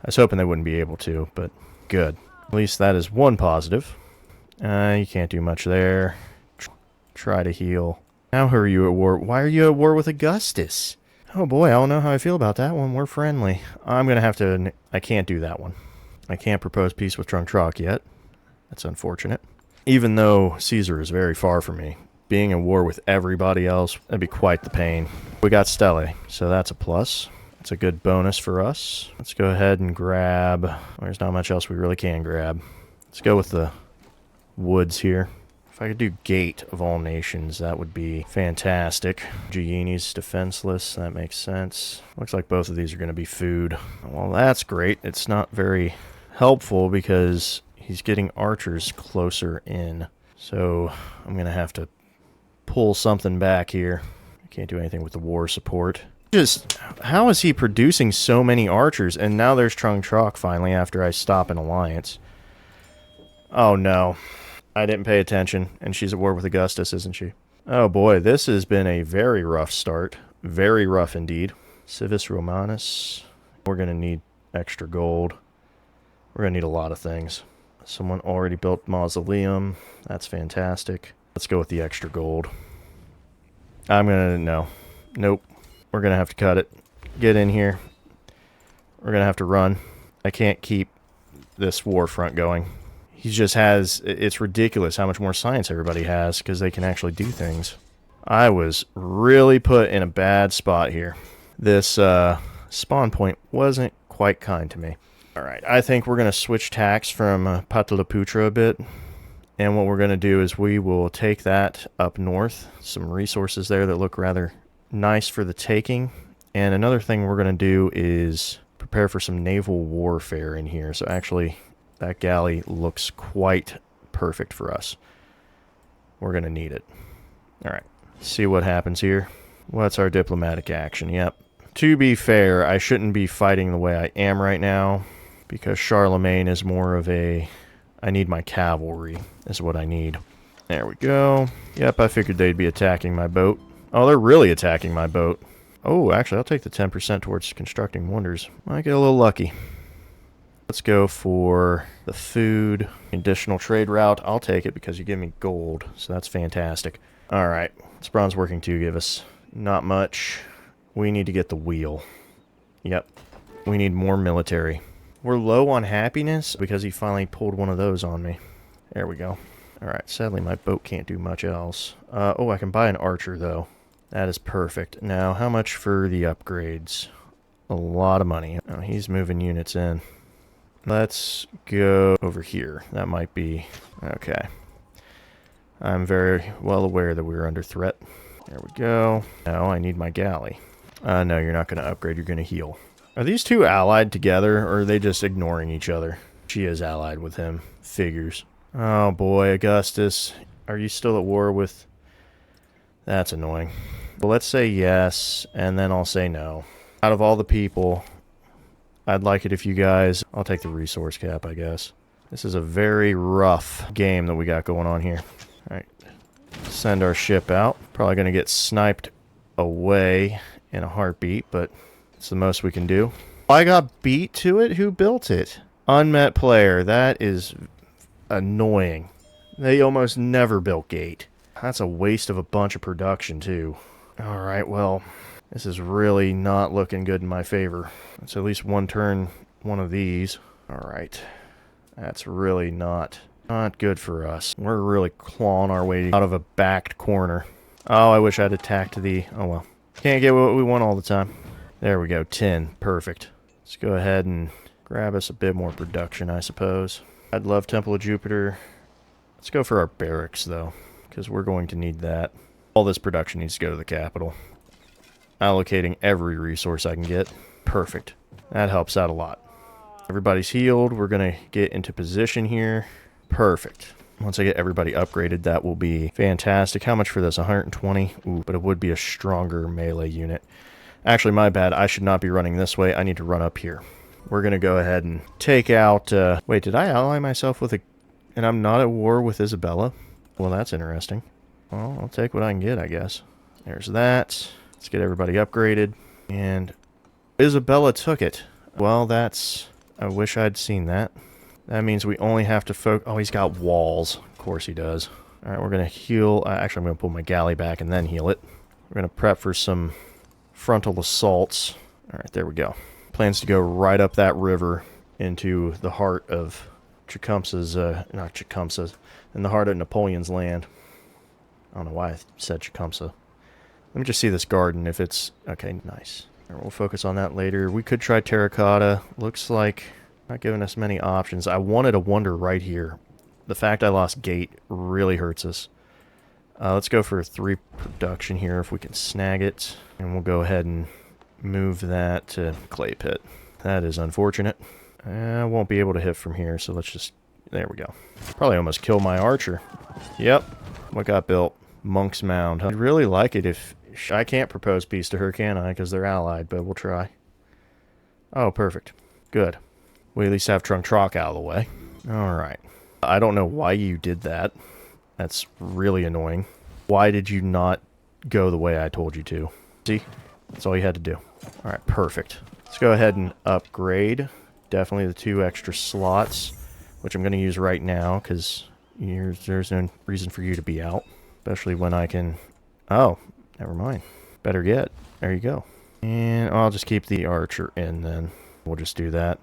A: I was hoping they wouldn't be able to, but good. At least that is one positive. You can't do much there. Try to heal. Now who are you at war? Why are you at war with Augustus? Oh boy, I don't know how I feel about that one. We're friendly. I'm going to have to... I can't do that one. I can't propose peace with Trunk yet. That's unfortunate. Even though Caesar is very far from me, being at war with everybody else, that'd be quite the pain. We got Stele, so that's a plus. That's a good bonus for us. Let's go ahead and grab... There's not much else we really can grab. Let's go with the woods here. If I could do Gate of all nations, that would be fantastic. Gieni's defenseless, that makes sense. Looks like both of these are going to be food. Well, that's great. It's not very helpful because he's getting archers closer in. So I'm going to have to pull something back here. I can't do anything with the war support. Just, how is he producing so many archers? And now there's Trung finally after I stop an alliance. Oh no. I didn't pay attention, and she's at war with Augustus, isn't she? Oh boy, this has been a very rough start. Very rough indeed. Civis Romanus. We're going to need extra gold. We're going to need a lot of things. Someone already built Mausoleum. That's fantastic. Let's go with the extra gold. I'm going to... No. Nope. We're going to have to cut it. Get in here. We're going to have to run. I can't keep this war front going. He just has, it's ridiculous how much more science everybody has because they can actually do things. I was really put in a bad spot here. This spawn point wasn't quite kind to me. Alright, I think we're going to switch tacks from Pataliputra a bit. And what we're going to do is we will take that up north. Some resources there that look rather nice for the taking. And another thing we're going to do is prepare for some naval warfare in here. So actually, that galley looks quite perfect for us. We're going to need it. Alright, see what happens here. What's our diplomatic action? Yep. To be fair, I shouldn't be fighting the way I am right now, because Charlemagne is more of a... I need my cavalry, is what I need. There we go. Yep, I figured they'd be attacking my boat. Oh, they're really attacking my boat. Oh, actually, I'll take the 10% towards constructing wonders. Might get a little lucky. Let's go for the food. Additional trade route. I'll take it because you give me gold, so that's fantastic. Alright, what's bronze working to give us? Not much. We need to get the wheel. Yep, we need more military. We're low on happiness because he finally pulled one of those on me. There we go. Alright, sadly my boat can't do much else. Oh, I can buy an archer though. That is perfect. Now, how much for the upgrades? A lot of money. Oh, he's moving units in. Let's go over here. That might be... Okay. I'm very well aware that we're under threat. There we go. Now I need my galley. No, you're not going to upgrade. You're going to heal. Are these two allied together, or are they just ignoring each other? She is allied with him. Figures. Oh boy, Augustus. Are you still at war with... That's annoying. Well, let's say yes, and then I'll say no. Out of all the people, I'd like it if you guys... I'll take the resource cap, I guess. This is a very rough game that we got going on here. Alright. Send our ship out. Probably going to get sniped away in a heartbeat, but... It's the most we can do. I got beat to it? Who built it? Unmet player. That is annoying. They almost never built gate. That's a waste of a bunch of production, too. Alright, well, this is really not looking good in my favor. It's at least one turn, one of these. Alright. That's really not good for us. We're really clawing our way out of a backed corner. Oh, I wish I'd attacked the... Oh, well. Can't get what we want all the time. There we go, 10. Perfect. Let's go ahead and grab us a bit more production, I suppose. I'd love Temple of Jupiter. Let's go for our barracks, though, because we're going to need that. All this production needs to go to the capital. Allocating every resource I can get. Perfect. That helps out a lot. Everybody's healed. We're going to get into position here. Perfect. Once I get everybody upgraded, that will be fantastic. How much for this? 120? Ooh, but it would be a stronger melee unit. Actually, my bad. I should not be running this way. I need to run up here. We're going to go ahead and take out... Wait, did I ally myself with a... And I'm not at war with Isabella? Well, that's interesting. Well, I'll take what I can get, I guess. There's that. Let's get everybody upgraded. And Isabella took it. Well, that's... I wish I'd seen that. That means we only have to focus... Oh, he's got walls. Of course he does. Alright, we're going to heal... actually, I'm going to pull my galley back and then heal it. We're going to prep for some... frontal assaults. Alright, there we go. Plans to go right up that river into the heart of Tecumseh's, not Tecumseh, in the heart of Napoleon's land. I don't know why I said Tecumseh. Let me just see this garden if it's... Okay, nice. Right, we'll focus on that later. We could try terracotta. Looks like not giving us many options. I wanted a wonder right here. The fact I lost gate really hurts us. Let's go for 3 production here if we can snag it. And we'll go ahead and move that to clay pit. That is unfortunate. I won't be able to hit from here, so let's just... There we go. Probably almost killed my archer. Yep. What got built? Monk's Mound. I'd really like it if... I can't propose peace to her, can I? Because they're allied, but we'll try. Oh, perfect. Good. We at least have Trunk Trock out of the way. Alright. I don't know why you did that. That's really annoying. Why did you not go the way I told you to? See? That's all you had to do. Alright, perfect. Let's go ahead and upgrade. Definitely the 2 extra slots, which I'm going to use right now, because there's no reason for you to be out. Especially when I can... Oh, never mind. Better yet. There you go. And I'll just keep the archer in then. We'll just do that.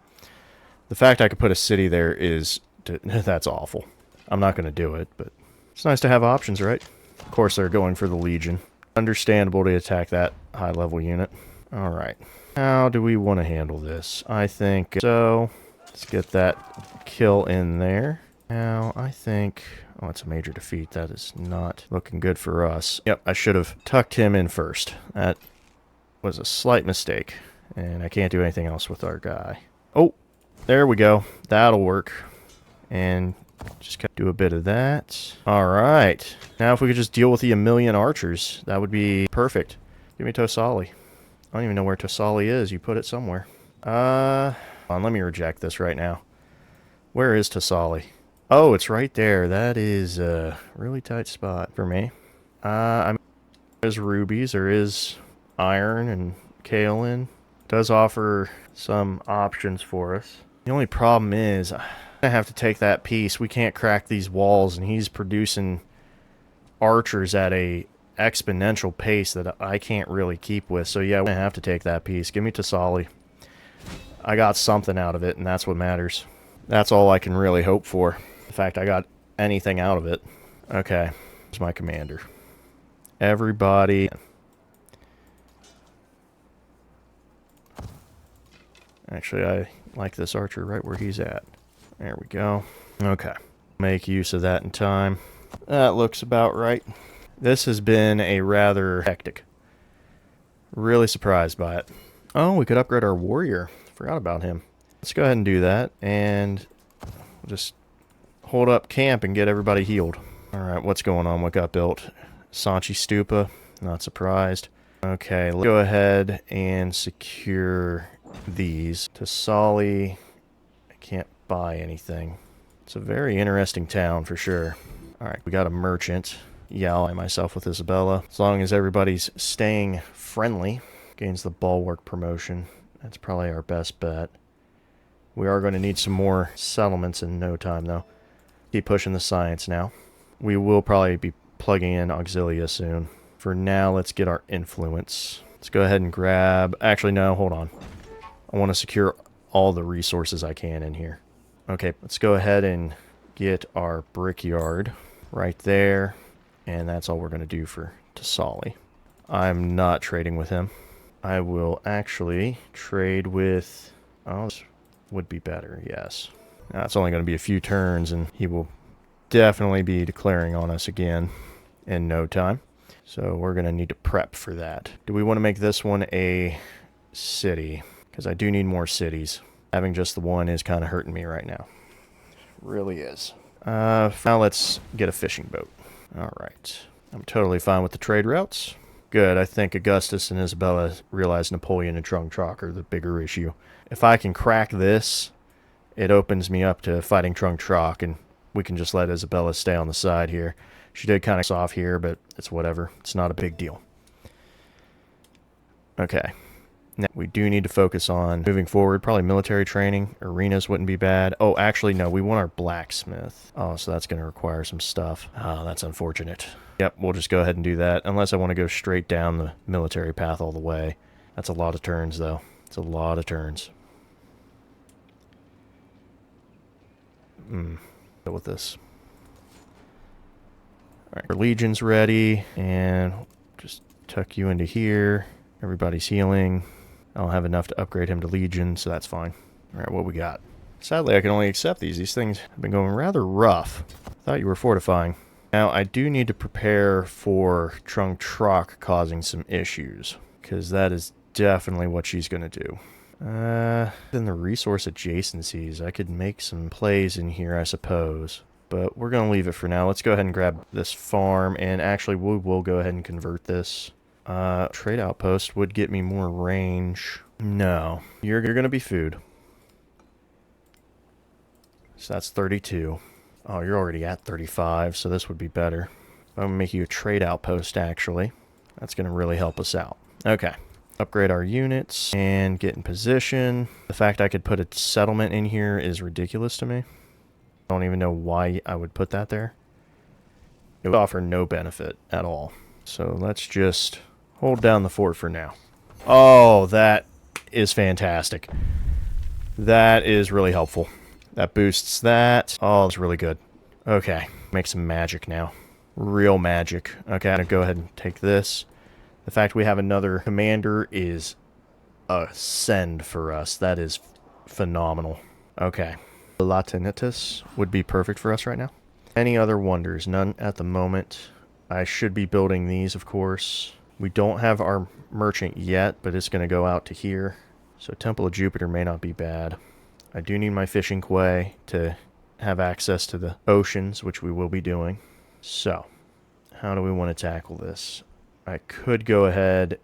A: The fact I could put a city there is to... That's awful. I'm not going to do it, but it's nice to have options, right? Of course, they're going for the Legion. Understandable to attack that high-level unit. All right. How do we want to handle this? I think so. Let's get that kill in there. Now, I think... Oh, it's a major defeat. That is not looking good for us. Yep, I should have tucked him in first. That was a slight mistake. And I can't do anything else with our guy. Oh, there we go. That'll work. And just do a bit of that. All right. Now if we could just deal with the 1,000,000 archers, that would be perfect. Give me Tosali. I don't even know where Tosali is. You put it somewhere. Hold on, let me reject this right now. Where is Tosali? Oh, it's right there. That is a really tight spot for me. I mean, there's rubies. There is iron and kaolin. Does offer some options for us. The only problem is I have to take that piece. We can't crack these walls, and he's producing archers at a exponential pace that I can't really keep with. So yeah, I have to take that piece. Give me Tosali. I got something out of it, and that's what matters. That's all I can really hope for. In fact, I got anything out of it. Okay, here's my commander. Everybody. Actually, I like this archer right where he's at. There we go. Okay. Make use of that in time. That looks about right. This has been a rather hectic. Really surprised by it. Oh, we could upgrade our warrior. Forgot about him. Let's go ahead and do that. And we'll just hold up camp and get everybody healed. Alright, what's going on? What got built? Sanchi Stupa. Not surprised. Okay, let's go ahead and secure these. Tosali. I can't buy anything. It's a very interesting town for sure. Alright, we got a merchant. Yeah, I'll ally myself with Isabella. As long as everybody's staying friendly. Gains the bulwark promotion. That's probably our best bet. We are going to need some more settlements in no time, though. Keep pushing the science now. We will probably be plugging in Auxilia soon. For now, let's get our influence. Let's go ahead and grab... Actually, no, hold on. I want to secure all the resources I can in here. Okay, let's go ahead and get our brickyard right there. And that's all we're going to do for Tosali. I'm not trading with him. I will actually trade with... Oh, this would be better, yes. Now, it's only going to be a few turns, and he will definitely be declaring on us again in no time. So we're going to need to prep for that. Do we want to make this one a city? Because I do need more cities. Having just the one is kind of hurting me right now. Really is. Now let's get a fishing boat. Alright. I'm totally fine with the trade routes. Good. I think Augustus and Isabella realize Napoleon and Trung Trok are the bigger issue. If I can crack this, it opens me up to fighting Trung Trok, and we can just let Isabella stay on the side here. She did kind of soft here, but it's whatever. It's not a big deal. Okay. Now, we do need to focus on moving forward. Probably military training. Arenas wouldn't be bad. Oh, actually, no. We want our blacksmith. Oh, so that's going to require some stuff. Oh, that's unfortunate. Yep, we'll just go ahead and do that. Unless I want to go straight down the military path all the way. That's a lot of turns, though. It's a lot of turns. Go with this. Alright, our legion's ready. And just tuck you into here. Everybody's healing. I don't have enough to upgrade him to Legion, so that's fine. Alright, what we got? Sadly, I can only accept these. These things have been going rather rough. I thought you were fortifying. Now, I do need to prepare for Trung Trok causing some issues, because that is definitely what she's going to do. In the resource adjacencies, I could make some plays in here, I suppose. But we're going to leave it for now. Let's go ahead and grab this farm, and actually, we will go ahead and convert this. Trade outpost would get me more range. No, you're going to be food. So that's 32. Oh, you're already at 35, so this would be better. I'm going to make you a trade outpost, actually. That's going to really help us out. Okay. Upgrade our units and get in position. The fact I could put a settlement in here is ridiculous to me. I don't even know why I would put that there. It would offer no benefit at all. So let's just hold down the fort for now. Oh, that is fantastic. That is really helpful. That boosts that. Oh, that's really good. Okay, make some magic now. Real magic. Okay, I'm gonna go ahead and take this. The fact we have another commander is a send for us. That is phenomenal. Okay. Latinitas would be perfect for us right now. Any other wonders? None at the moment. I should be building these, of course. We don't have our merchant yet, but it's going to go out to here. So Temple of Jupiter may not be bad. I do need my fishing quay to have access to the oceans, which we will be doing. So, how do we want to tackle this? I could go ahead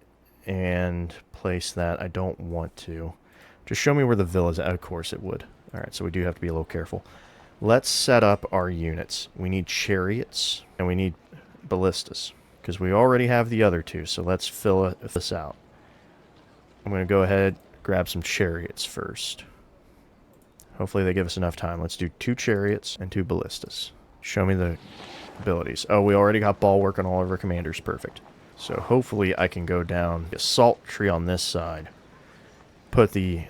A: and place that. I don't want to. Just show me where the villa's at. Of course it would. Alright, so we do have to be a little careful. Let's set up our units. We need chariots, and we need ballistas, because we already have the other two, so let's fill this out. I'm going to go ahead grab some chariots first. Hopefully they give us enough time. Let's do 2 chariots and 2 ballistas. Show me the abilities. Oh, we already got bulwark on all of our commanders. Perfect. So hopefully I can go down the assault tree on this side. Put the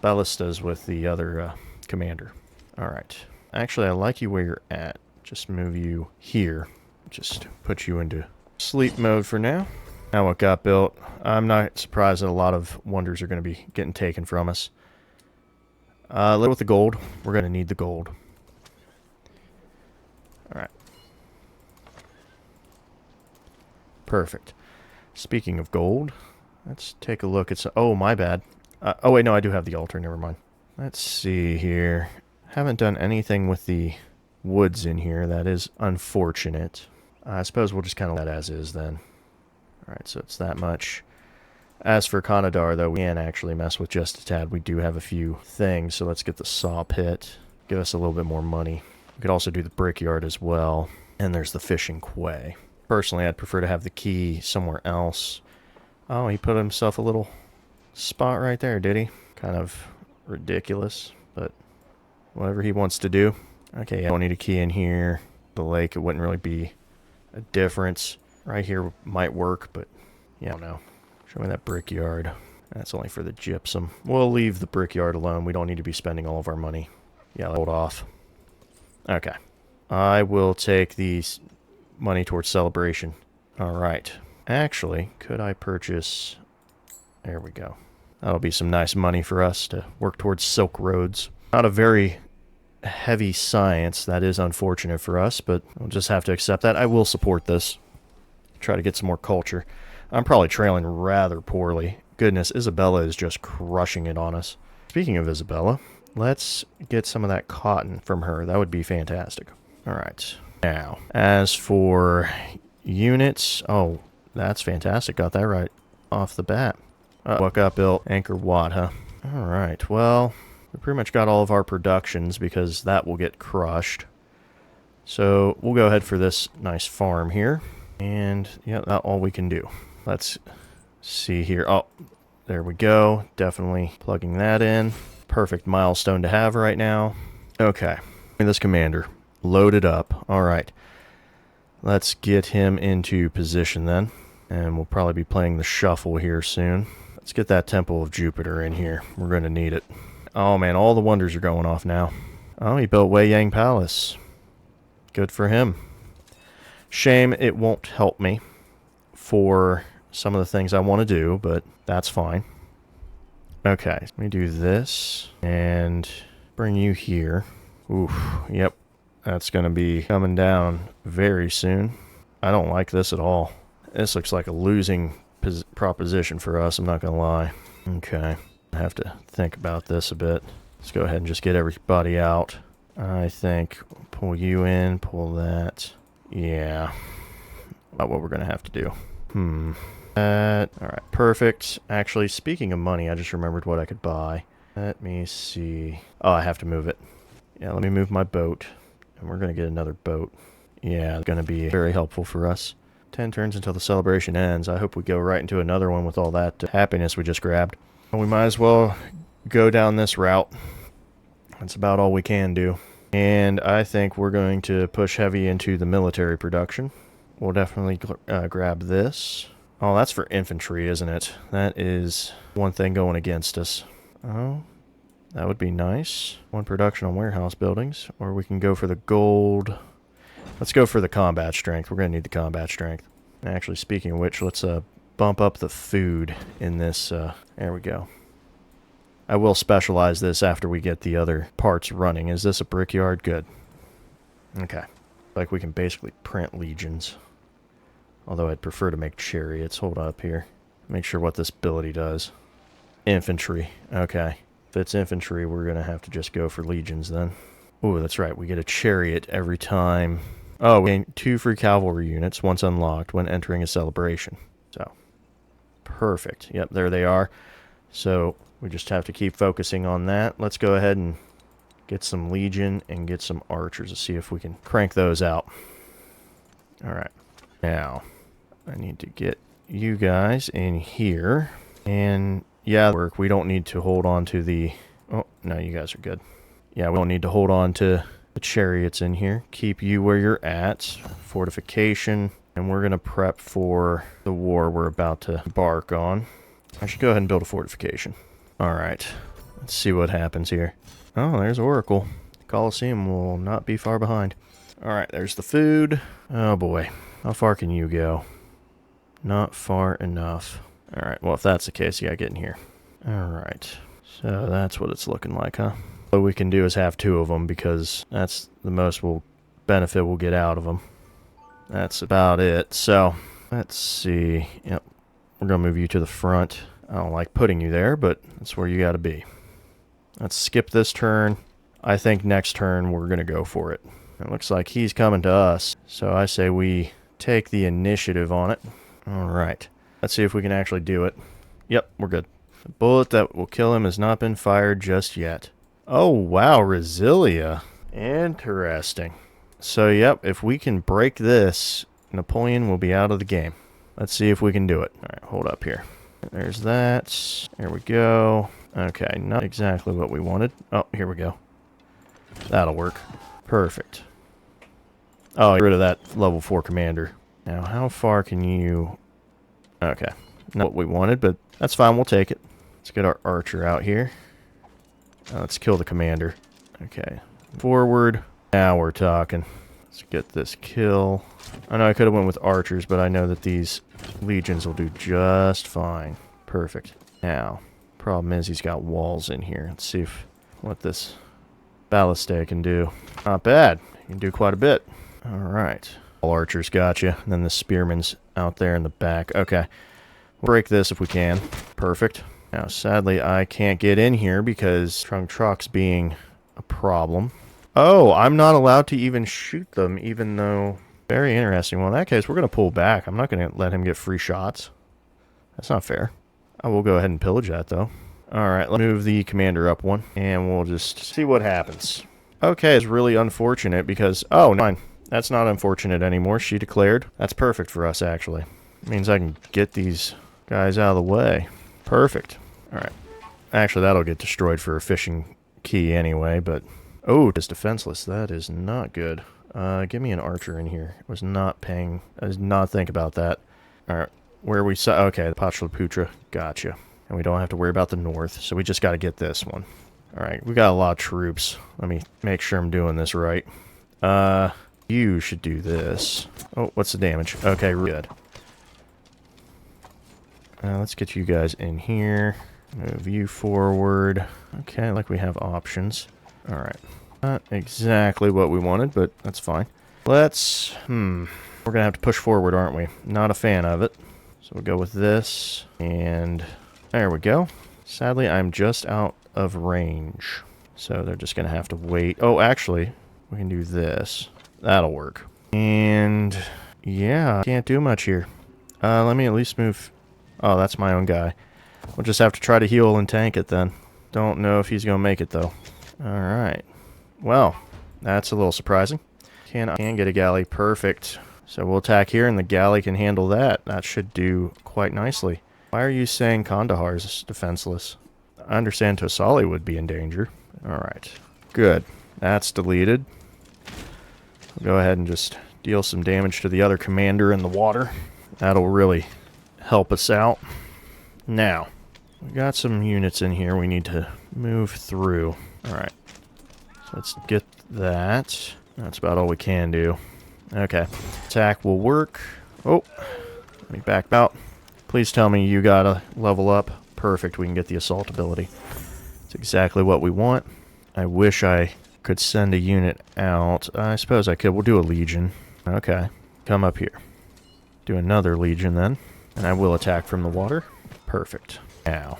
A: ballistas with the other commander. Alright. Actually, I like you where you're at. Just move you here. Just put you into sleep mode for now. Now what got built. I'm not surprised that a lot of wonders are going to be getting taken from us. Let's go with the gold. We're going to need the gold. Alright. Perfect. Speaking of gold, let's take a look at some... Oh, my bad. Oh, wait, no, I do have the altar. Never mind. Let's see here. Haven't done anything with the woods in here. That is unfortunate. I suppose we'll just kind of let that as is then. Alright, so it's that much. As for Kanadar, though, we can actually mess with just a tad. We do have a few things, so let's get the saw pit. Give us a little bit more money. We could also do the brickyard as well. And there's the fishing quay. Personally, I'd prefer to have the key somewhere else. Oh, he put himself a little spot right there, did he? Kind of ridiculous, but whatever he wants to do. Okay, I don't need a key in here. The lake, it wouldn't really be a difference. Right here might work, but yeah, I don't know. Show me that brickyard. That's only for the gypsum. We'll leave the brickyard alone. We don't need to be spending all of our money. Yeah, hold off. Okay. I will take the money towards celebration. Alright. Actually, could I purchase... There we go. That'll be some nice money for us to work towards Silk Roads. Not a very heavy science. That is unfortunate for us, but we'll just have to accept that. I will support this. Try to get some more culture. I'm probably trailing rather poorly. Goodness, Isabella is just crushing it on us. Speaking of Isabella, let's get some of that cotton from her. That would be fantastic. Alright. Now, as for units... Oh, that's fantastic. Got that right off the bat. What got built? Angkor Wat, huh? Alright, well... We pretty much got all of our productions because that will get crushed. So we'll go ahead for this nice farm here. And yeah, that's all we can do. Let's see here. Oh, there we go. Definitely plugging that in. Perfect milestone to have right now. Okay. This commander loaded up. Alright. Let's get him into position then. And we'll probably be playing the shuffle here soon. Let's get that Temple of Jupiter in here. We're going to need it. Oh man, all the wonders are going off now. Oh, he built Wei Yang Palace. Good for him. Shame it won't help me for some of the things I want to do, but that's fine. Okay, let me do this and bring you here. Oof, yep. That's going to be coming down very soon. I don't like this at all. This looks like a losing proposition for us, I'm not going to lie. Okay. I have to think about this a bit. Let's go ahead and just get everybody out. I think pull you in, pull that. Yeah. About what we're going to have to do. Alright, perfect. Actually, speaking of money, I just remembered what I could buy. Let me see. Oh, I have to move it. Yeah, let me move my boat. And we're going to get another boat. Yeah, it's going to be very helpful for us. 10 turns until the celebration ends. I hope we go right into another one with all that happiness we just grabbed. We might as well go down this route. That's about all we can do. And I think we're going to push heavy into the military production. We'll definitely grab this. Oh, that's for infantry, isn't it? That is one thing going against us. Oh, That would be nice. 1 production on warehouse buildings. Or we can go for the gold. Let's go for the combat strength. We're going to need the combat strength. Actually, speaking of which, let's bump up the food in this. There we go. I will specialize this after we get the other parts running. Is this a brickyard? Good. Okay. Like we can basically print legions. Although I'd prefer to make chariots. Hold up here. Make sure what this ability does. Infantry. Okay. If it's infantry, we're going to have to just go for legions then. Ooh, that's right. We get a chariot every time. Oh, we gain 2 free cavalry units once unlocked when entering a celebration. So, perfect. Yep, there they are. So, we just have to keep focusing on that. Let's go ahead and get some legion and get some archers to see if we can crank those out. Alright. Now, I need to get you guys in here. And, yeah, work. We don't need to hold on to the... Oh, no, you guys are good. Yeah, we don't need to hold on to the chariots in here. Keep you where you're at. Fortification. And we're going to prep for the war we're about to embark on. I should go ahead and build a fortification. Alright. Let's see what happens here. Oh, there's Oracle. The Colosseum will not be far behind. Alright, there's the food. Oh boy. How far can you go? Not far enough. Alright, well if that's the case, you gotta get in here. Alright. So that's what it's looking like, huh? What we can do is have 2 of them because that's the most benefit we'll get out of them. That's about it. So, let's see. Yep. We're going to move you to the front. I don't like putting you there, but that's where you got to be. Let's skip this turn. I think next turn we're going to go for it. It looks like he's coming to us. So I say we take the initiative on it. Alright. Let's see if we can actually do it. Yep, we're good. The bullet that will kill him has not been fired just yet. Oh, wow, Resilia. Interesting. So, yep, if we can break this, Napoleon will be out of the game. Let's see if we can do it. Alright, hold up here. There's that. There we go. Okay, not exactly what we wanted. Oh, here we go. That'll work. Perfect. Oh, get rid of that level 4 commander. Now, how far can you... Okay, not what we wanted, but that's fine, we'll take it. Let's get our archer out here. Let's kill the commander. Okay. Forward. Now we're talking. Let's get this kill. I know I could have went with archers, but I know that these legions will do just fine. Perfect. Now, problem is he's got walls in here. Let's see what this ballista can do. Not bad. He can do quite a bit. Alright. All archers got you. And then the spearman's out there in the back. Okay. We'll break this if we can. Perfect. Now, sadly, I can't get in here because Trunk Truck's being a problem. Oh, I'm not allowed to even shoot them, even though... Very interesting. Well, in that case, we're going to pull back. I'm not going to let him get free shots. That's not fair. I will go ahead and pillage that, though. Alright, let's move the commander up one, and we'll just see what happens. Okay, it's really unfortunate because... Oh, no, fine. That's not unfortunate anymore. She declared. That's perfect for us, actually. It means I can get these guys out of the way. Perfect. Alright. Actually, that'll get destroyed for a fishing key anyway, but... Oh, it's defenseless. That is not good. Give me an archer in here. I was not paying... I did not think about that. Alright. Where we saw... Okay, the Patliputra. Gotcha. And we don't have to worry about the north, so we just got to get this one. Alright, we got a lot of troops. Let me make sure I'm doing this right. You should do this. Oh, what's the damage? Okay, good. Let's get you guys in here. Move you forward. Okay, like we have options. Alright. Not exactly what we wanted, but that's fine. Let's... We're gonna have to push forward, aren't we? Not a fan of it. So we'll go with this. And... There we go. Sadly, I'm just out of range. So they're just gonna have to wait. Oh, actually, we can do this. That'll work. And... Yeah, can't do much here. Let me at least move... Oh, that's my own guy. We'll just have to try to heal and tank it then. Don't know if he's going to make it, though. Alright. Well, that's a little surprising. Can get a galley. Perfect. So we'll attack here, and the galley can handle that. That should do quite nicely. Why are you saying Kandahar is defenseless? I understand Tosali would be in danger. Alright. Good. That's deleted. We'll go ahead and just deal some damage to the other commander in the water. That'll really... help us out. Now, We got some units in here we need to move through. Alright. So let's get that. That's about all we can do. Okay. Attack will work. Oh. Let me back out. Please tell me you gotta level up. Perfect. We can get the assault ability. It's exactly what we want. I wish I could send a unit out. I suppose I could. We'll do a legion. Okay. Come up here. Do another legion then. And I will attack from the water. Perfect. Now,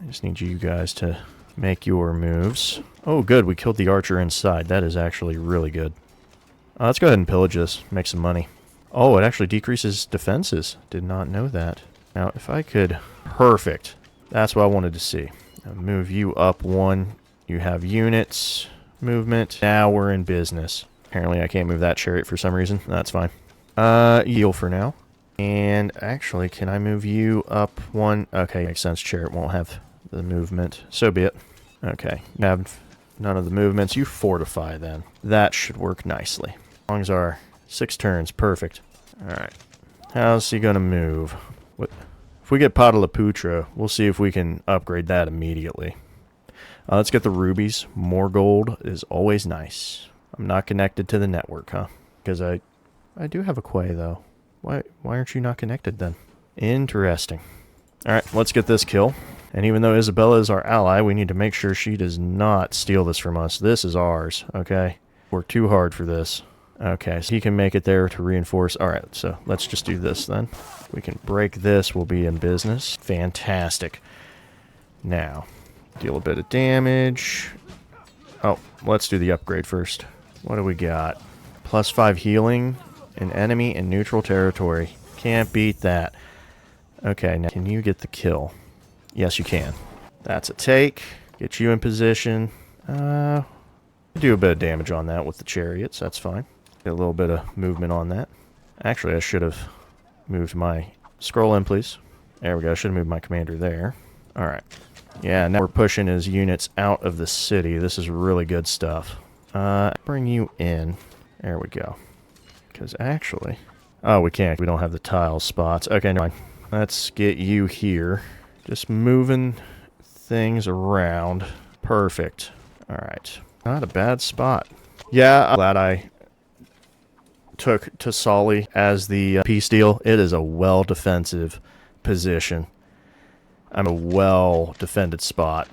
A: I just need you guys to make your moves. Oh, good. We killed the archer inside. That is actually really good. Let's go ahead and pillage this. Make some money. Oh, it actually decreases defenses. Did not know that. Now, if I could... Perfect. That's what I wanted to see. I'll move you up one. You have units. Movement. Now we're in business. Apparently I can't move that chariot for some reason. That's fine. Heal for now. And actually, can I move you up one? Okay, makes sense. Chariot won't have the movement. So be it. Okay, you have none of the movements. You fortify then. That should work nicely. As long as our 6 turns. Perfect. Alright. How's he gonna move? What? If we get Pataliputra, we'll see if we can upgrade that immediately. Let's get the rubies. More gold is always nice. I'm not connected to the network, huh? Because I do have a Quay, though. Why aren't you not connected, then? Interesting. Alright, let's get this kill. And even though Isabella is our ally, we need to make sure she does not steal this from us. This is ours, okay? Work too hard for this. Okay, so he can make it there to reinforce. Alright, so let's just do this, then. We can break this, we'll be in business. Fantastic. Now, deal a bit of damage. Oh, let's do the upgrade first. What do we got? +5 healing. An enemy in neutral territory. Can't beat that. Okay, now can you get the kill? Yes, you can. That's a take. Get you in position. Do a bit of damage on that with the chariots. That's fine. Get a little bit of movement on that. Actually, I should have moved my... Scroll in, please. There we go. I should have moved my commander there. Alright. Yeah, now we're pushing his units out of the city. This is really good stuff. Bring you in. There we go. Because actually... Oh, we can't. We don't have the tile spots. Okay, never mind. Let's get you here. Just moving things around. Perfect. Alright. Not a bad spot. Yeah, I'm glad I took Tasali as the peace deal. It is a well-defensive position. I'm a well-defended spot.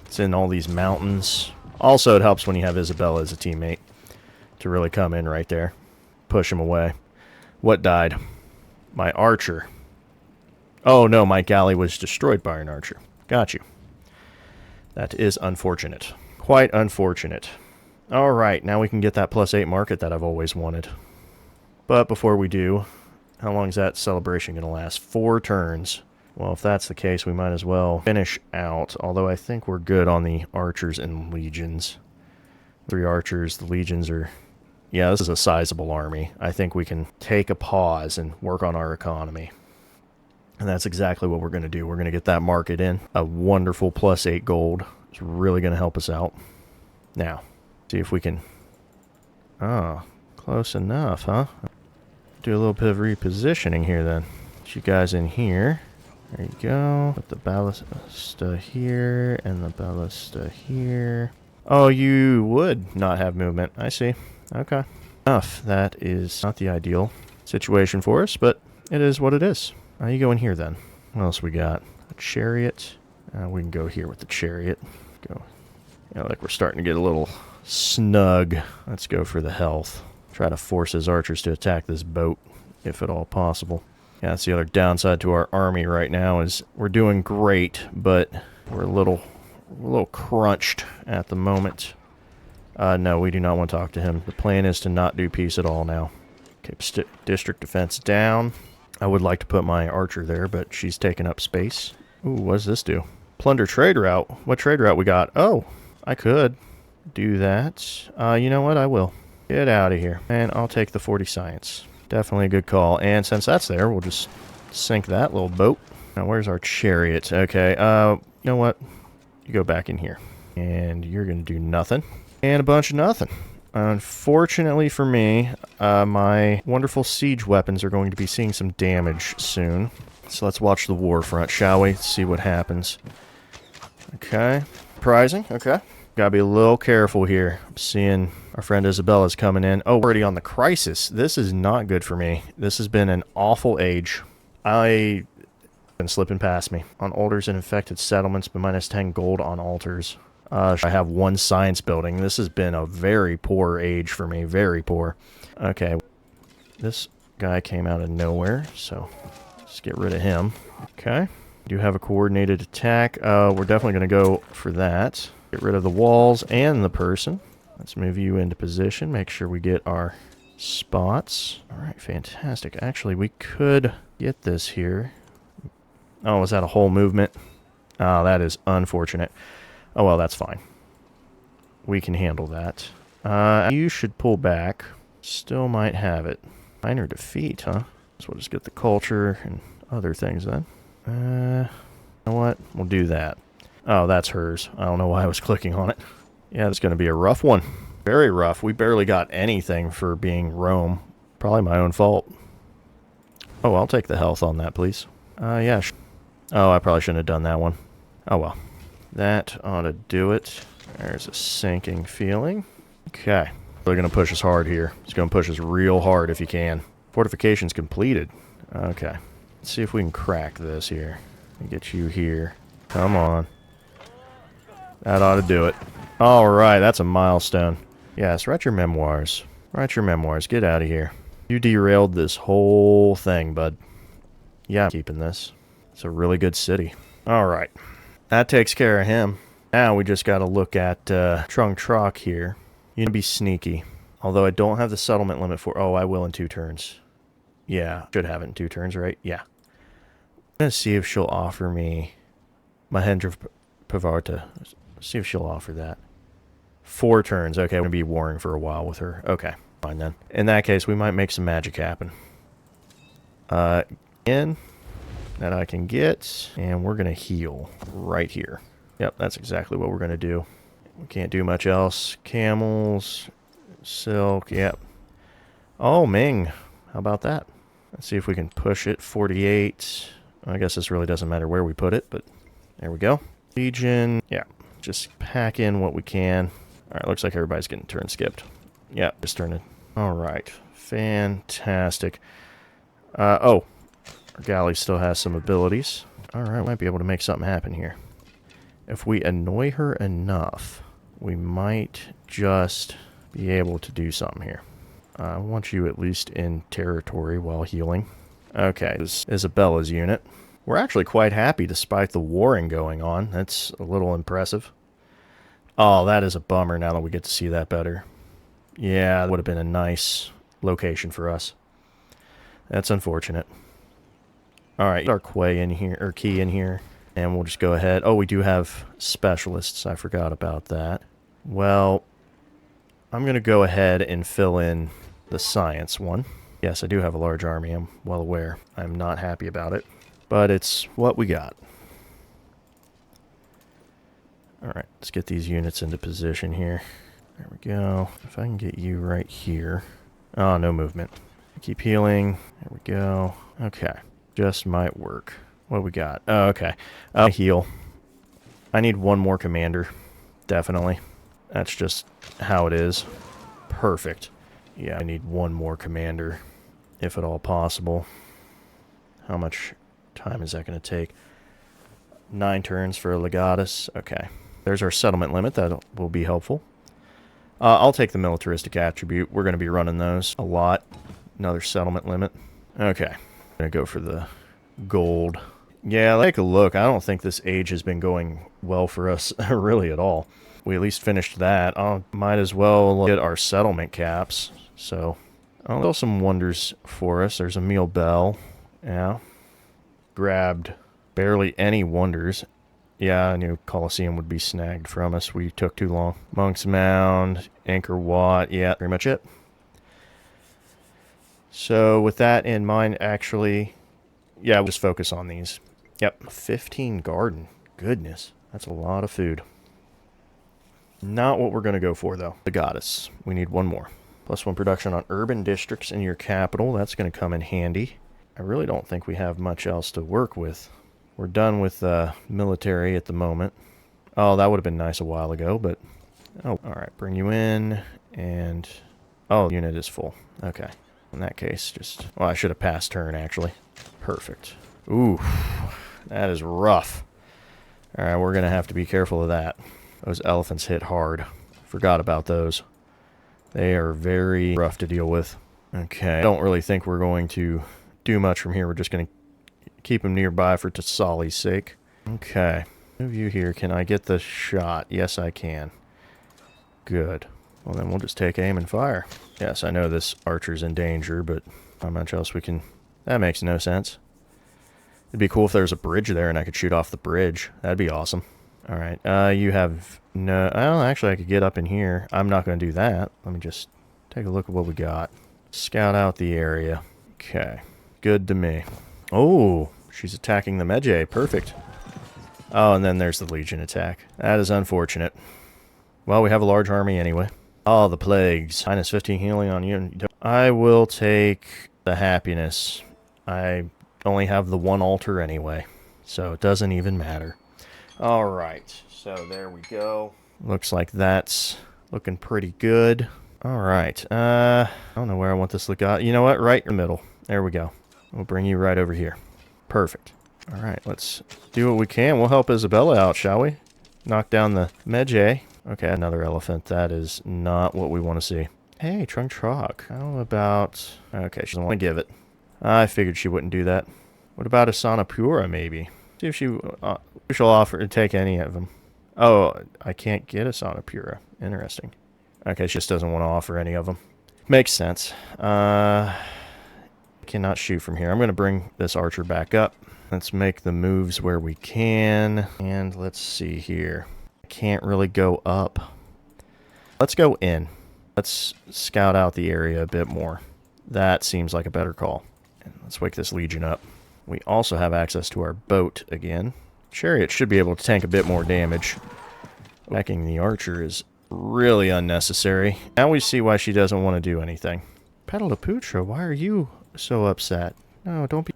A: It's in all these mountains. Also, it helps when you have Isabella as a teammate to really come in right there. Push him away. What died? My archer. Oh no, my galley was destroyed by an archer. Got you. That is unfortunate. Quite unfortunate. Alright, now we can get that +8 market that I've always wanted. But before we do, how long is that celebration going to last? 4 turns. Well, if that's the case, we might as well finish out. Although I think we're good on the archers and legions. 3 archers, the legions are... Yeah, this is a sizable army. I think we can take a pause and work on our economy. And that's exactly what we're going to do. We're going to get that market in. A wonderful +8 gold. It's really going to help us out. Now, see if we can... Oh, close enough, huh? Do a little bit of repositioning here, then. Get you guys in here. There you go. Put the ballista here and the ballista here. Oh, you would not have movement. I see. Okay. Enough. That is not the ideal situation for us, but it is what it is. You go in here, then. What else we got? A chariot. We can go here with the chariot. Go. Yeah, like we're starting to get a little snug. Let's go for the health. Try to force his archers to attack this boat, if at all possible. Yeah, that's the other downside to our army right now is we're doing great, but we're a little crunched at the moment. No, we do not want to talk to him. The plan is to not do peace at all now. Okay, district defense down. I would like to put my archer there, but she's taking up space. Ooh, what does this do? Plunder trade route. What trade route we got? Oh, I could do that. You know what? I will. Get out of here. And I'll take the 40 science. Definitely a good call. And since that's there, we'll just sink that little boat. Now, where's our chariot? Okay, you know what? You go back in here. And you're going to do nothing. And a bunch of nothing. Unfortunately for me, my wonderful siege weapons are going to be seeing some damage soon. So let's watch the war front, shall we? See what happens. Okay. Surprising. Okay. Gotta be a little careful here. I'm seeing our friend Isabella's coming in. Oh, already on the crisis. This is not good for me. This has been an awful age. Been slipping past me. On altars and infected settlements, but minus 10 gold on altars. I have 1 science building. This has been a very poor age for me. Very poor. Okay. This guy came out of nowhere, so let's get rid of him. Okay. Do have a coordinated attack. We're definitely going to go for that. Get rid of the walls and the person. Let's move you into position. Make sure we get our spots. Alright, fantastic. Actually, we could get this here. Oh, is that a whole movement? Oh, that is unfortunate. Oh, well, that's fine. We can handle that. You should pull back. Still might have it. Minor defeat, huh? So we'll just get the culture and other things then. You know what? We'll do that. Oh, that's hers. I don't know why I was clicking on it. Yeah, it's going to be a rough one. Very rough. We barely got anything for being Rome. Probably my own fault. Oh, I'll take the health on that, please. Yeah. Oh, I probably shouldn't have done that one. Oh, well. That ought to do it. There's a sinking feeling. Okay. They're going to push us hard here. It's going to push us real hard if you can. Fortifications completed. Okay. Let's see if we can crack this here. Get you here. Come on. That ought to do it. Alright, that's a milestone. Yes, write your memoirs. Write your memoirs. Get out of here. You derailed this whole thing, bud. Yeah, I'm keeping this. It's a really good city. Alright. That takes care of him. Now we just got to look at Trung Troc here. You need to be sneaky. Although I don't have the settlement limit for... Oh, I will in 2 turns. Yeah, should have it in 2 turns, right? Yeah. I'm going to see if she'll offer me Mahendra Pavarta. See if she'll offer that. 4 turns. Okay, we're going to be warring for a while with her. Okay, fine then. In that case, we might make some magic happen. In that I can get, and we're going to heal right here. Yep, that's exactly what we're going to do. We can't do much else. Camels, silk, yep. Oh, Ming. How about that? Let's see if we can push it. 48. I guess this really doesn't matter where we put it, but there we go. Legion, yeah. Just pack in what we can. Alright, looks like everybody's getting turn skipped. Yeah, just turn it. Alright, fantastic. Oh, our galley still has some abilities. Alright, we might be able to make something happen here. If we annoy her enough, we might just be able to do something here. I want you at least in territory while healing. Okay, this is Isabella's unit. We're actually quite happy despite the warring going on. That's a little impressive. Oh, that is a bummer now that we get to see that better. Yeah, that would have been a nice location for us. That's unfortunate. Alright, our quay in here, or key in here. And we'll just go ahead. Oh, we do have specialists. I forgot about that. Well, I'm going to go ahead and fill in the science one. Yes, I do have a large army. I'm well aware. I'm not happy about it. But it's what we got. Alright, let's get these units into position here. There we go. If I can get you right here. Oh, no movement. Keep healing. There we go. Okay. Just might work. What we got? Oh, okay. Heal. I need 1 more commander. Definitely. That's just how it is. Perfect. Yeah, I need 1 more commander. If at all possible. How much time is that going to take? 9 turns for a legatus. Okay. There's our settlement limit. That will be helpful. I'll take the militaristic attribute. We're going to be running those a lot. Another settlement limit. Okay. I'm going to go for the gold. Yeah, take a look. I don't think this age has been going well for us really at all. We at least finished that. Might as well get our settlement caps. So, I'll do some wonders for us. There's a meal bell. Yeah. Grabbed barely any wonders. Yeah, I knew Colosseum would be snagged from us. We took too long. Monk's Mound, Angkor Wat. Yeah, pretty much it. So, with that in mind, actually, yeah, we'll just focus on these. Yep, 15 garden. Goodness, that's a lot of food. Not what we're going to go for, though. The goddess. We need one more. +1 production on urban districts in your capital. That's going to come in handy. I really don't think we have much else to work with. We're done with military at the moment. Oh, that would have been nice a while ago, but... Oh, alright. Bring you in, and... Oh, unit is full. Okay. In that case, just... Well, I should have passed turn, actually. Perfect. Ooh. That is rough. Alright, we're going to have to be careful of that. Those elephants hit hard. Forgot about those. They are very rough to deal with. Okay. I don't really think we're going to do much from here. We're just going to keep them nearby for Tasali's sake. Okay. Move you here. Can I get the shot? Yes, I can. Good. Well, then we'll just take aim and fire. Yes, I know this archer's in danger, but how much else we can... That makes no sense. It'd be cool if there was a bridge there and I could shoot off the bridge. That'd be awesome. Alright, you have no... Well, actually, I could get up in here. I'm not going to do that. Let me just take a look at what we got. Scout out the area. Okay. Good to me. Oh, she's attacking the Medjay. Perfect. Oh, and then there's the Legion attack. That is unfortunate. Well, we have a large army anyway. Oh, the plagues. -15 healing on you. I will take the happiness. I only have the one altar anyway, so it doesn't even matter. Alright, so there we go. Looks like that's looking pretty good. Alright, I don't know where I want this to look. You know what? Right in the middle. There we go. We'll bring you right over here. Perfect. Alright, let's do what we can. We'll help Isabella out, shall we? Knock down the Medjay. Okay, another elephant. That is not what we want to see. Hey, Trunk Trock. How about... Okay, she doesn't want to give it. I figured she wouldn't do that. What about Asana Pura, maybe? See if she'll offer to take any of them. Oh, I can't get Asana Pura. Interesting. Okay, she just doesn't want to offer any of them. Makes sense. Cannot shoot from here. I'm going to bring this archer back up. Let's make the moves where we can. And let's see here. Can't really go up. Let's go in. Let's scout out the area a bit more. That seems like a better call. And let's wake this Legion up. We also have access to our boat again. Chariot should be able to tank a bit more damage. Backing the archer is really unnecessary. Now we see why she doesn't want to do anything. Petalaputra, why are you so upset? No, don't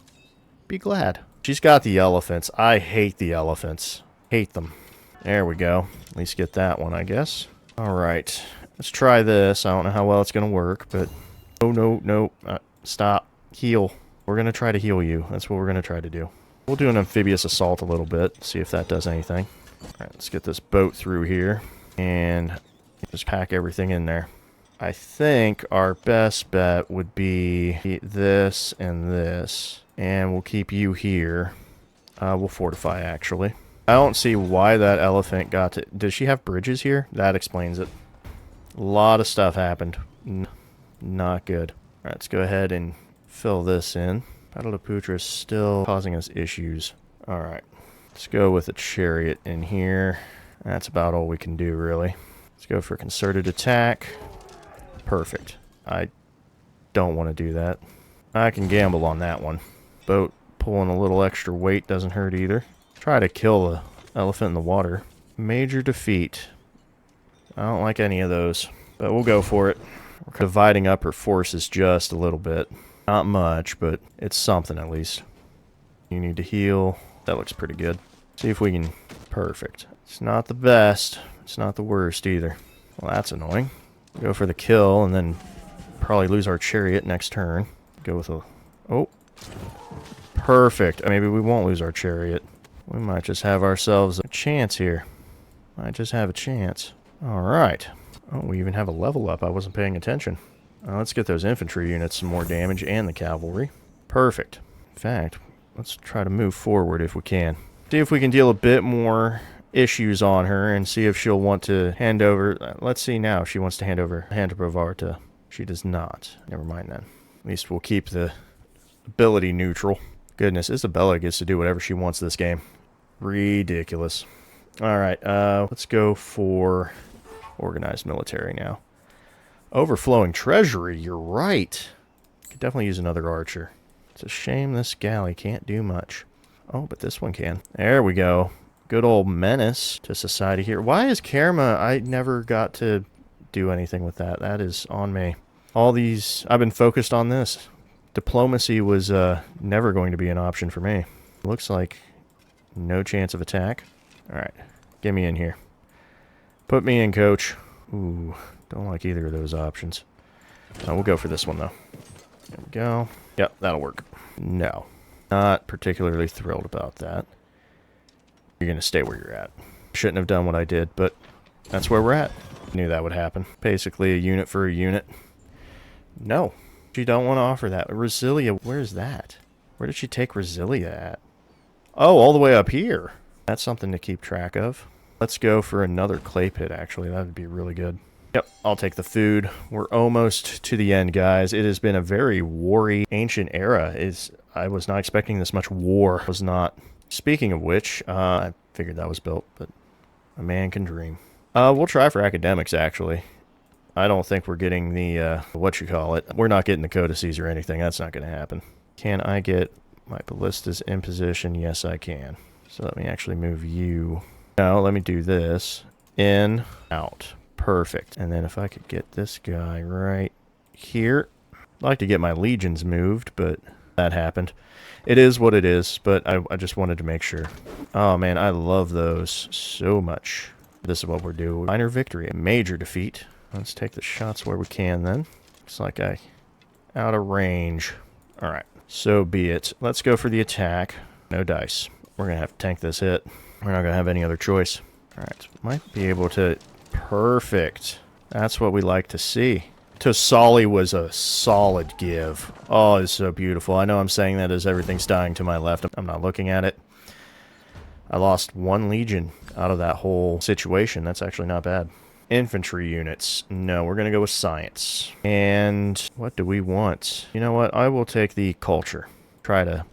A: be glad. She's got the elephants. I hate the elephants. Hate them. There we go. At least get that one, I guess. Alright. Let's try this. I don't know how well it's going to work, but... Oh, no. Stop. Heal. We're going to try to heal you. That's what we're going to try to do. We'll do an amphibious assault a little bit. See if that does anything. Alright, let's get this boat through here. And just pack everything in there. I think our best bet would be this and this. And we'll keep you here. We'll fortify, actually. I don't see why that elephant got to... Does she have bridges here? That explains it. A lot of stuff happened. Not good. Alright, let's go ahead and fill this in. Patalaputra is still causing us issues. Alright. Let's go with a chariot in here. That's about all we can do, really. Let's go for concerted attack. Perfect. I don't want to do that. I can gamble on that one. Boat pulling a little extra weight doesn't hurt either. Try to kill the elephant in the water. Major defeat. I don't like any of those, but we'll go for it. We're dividing up her forces just a little bit. Not much, but it's something at least. You need to heal. That looks pretty good. See if we can... Perfect. It's not the best. It's not the worst either. Well, that's annoying. Go for the kill and then probably lose our chariot next turn. Go with a... Oh. Perfect. Maybe we won't lose our chariot. We might just have ourselves a chance here. Might just have a chance. Alright. Oh, we even have a level up. I wasn't paying attention. Let's get those infantry units some more damage and the cavalry. Perfect. In fact, let's try to move forward if we can. See if we can deal a bit more issues on her and see if she'll want to hand over... Let's see now if she wants to hand over Hand to Pravarta. She does not. Never mind then. At least we'll keep the ability neutral. Goodness, Isabella gets to do whatever she wants this game. Ridiculous. Alright, let's go for organized military now. Overflowing treasury, you're right. Could definitely use another archer. It's a shame this galley can't do much. Oh, but this one can. There we go. Good old menace to society here. Why is Karma? I never got to do anything with that. That is on me. All these, I've been focused on this. Diplomacy was never going to be an option for me. Looks like no chance of attack. Alright, get me in here. Put me in, coach. Ooh, don't like either of those options. We'll go for this one, though. There we go. Yep, that'll work. No, not particularly thrilled about that. You're going to stay where you're at. Shouldn't have done what I did, but that's where we're at. Knew that would happen. Basically a unit for a unit. No, she don't want to offer that. Resilia, where's that? Where did she take Resilia at? Oh, all the way up here. That's something to keep track of. Let's go for another clay pit, actually. That would be really good. Yep, I'll take the food. We're almost to the end, guys. It has been a very war-y ancient era. I was not expecting this much war. I was not. Speaking of which, I figured that was built, but a man can dream. We'll try for academics, actually. I don't think we're getting the, we're not getting the codices or anything. That's not going to happen. Can I get my ballistas in position? Yes, I can. So let me actually move you. No, let me do this. In, out. Perfect. And then if I could get this guy right here. I'd like to get my legions moved, but that happened. It is what it is, but I just wanted to make sure. Oh, man, I love those so much. This is what we're doing. Minor victory, a major defeat. Let's take the shots where we can, then. Looks like out of range. All right, so be it. Let's go for the attack. No dice. We're going to have to tank this hit. We're not going to have any other choice. All right, might be able to... Perfect. That's what we like to see. Tosali was a solid give. Oh, it's so beautiful. I know I'm saying that as everything's dying to my left. I'm not looking at it. I lost 1 legion out of that whole situation. That's actually not bad. Infantry units. No, we're going to go with science. And what do we want? You know what? I will take the culture. Try to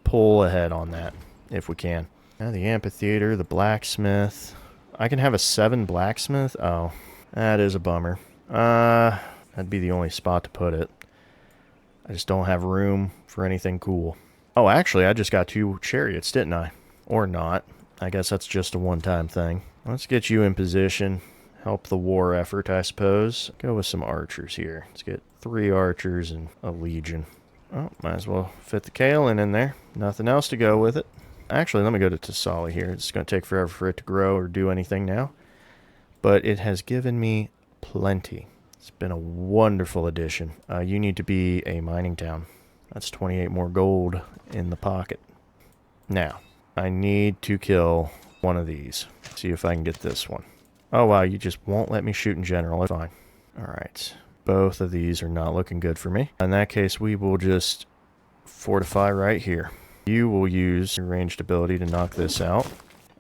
A: pull ahead on that if we can. Now the amphitheater, the blacksmith. I can have a 7 blacksmith? Oh, that is a bummer. That'd be the only spot to put it. I just don't have room for anything cool. Oh, actually, I just got 2 chariots, didn't I? Or not. I guess that's just a one-time thing. Let's get you in position. Help the war effort, I suppose. Go with some archers here. Let's get 3 archers and a legion. Oh, might as well fit the Kaelin in there. Nothing else to go with it. Actually, let me go to Tosali here. It's going to take forever for it to grow or do anything now. But it has given me plenty. It's been a wonderful addition. You need to be a mining town. That's 28 more gold in the pocket. Now, I need to kill one of these. See if I can get this one. Oh, wow, you just won't let me shoot in general. Fine. All right. Both of these are not looking good for me. In that case, we will just fortify right here. You will use your ranged ability to knock this out.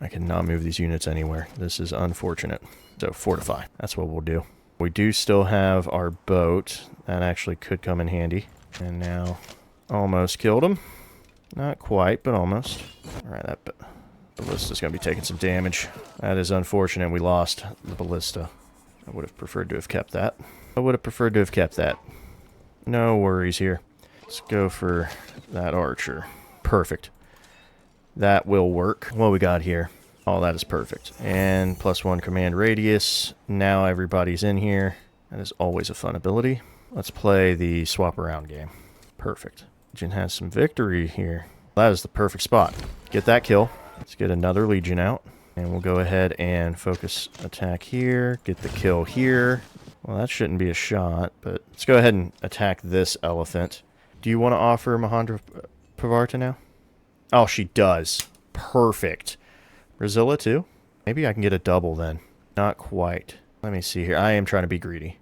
A: I cannot move these units anywhere. This is unfortunate. So fortify. That's what we'll do. We do still have our boat. That actually could come in handy. And now, almost killed him. Not quite, but almost. All right, that ballista's going to be taking some damage. That is unfortunate. We lost the ballista. I would have preferred to have kept that. No worries here. Let's go for that archer. Perfect. That will work. What we got here? Oh, that is perfect. And +1 command radius. Now everybody's in here. That is always a fun ability. Let's play the swap around game. Perfect. Legion has some victory here. That is the perfect spot. Get that kill. Let's get another Legion out. And we'll go ahead and focus attack here. Get the kill here. Well, that shouldn't be a shot, but let's go ahead and attack this elephant. Do you want to offer Mahandra Pavarta now? Oh, she does. Perfect. Brazilla too? Maybe I can get a double then. Not quite. Let me see here. I am trying to be greedy.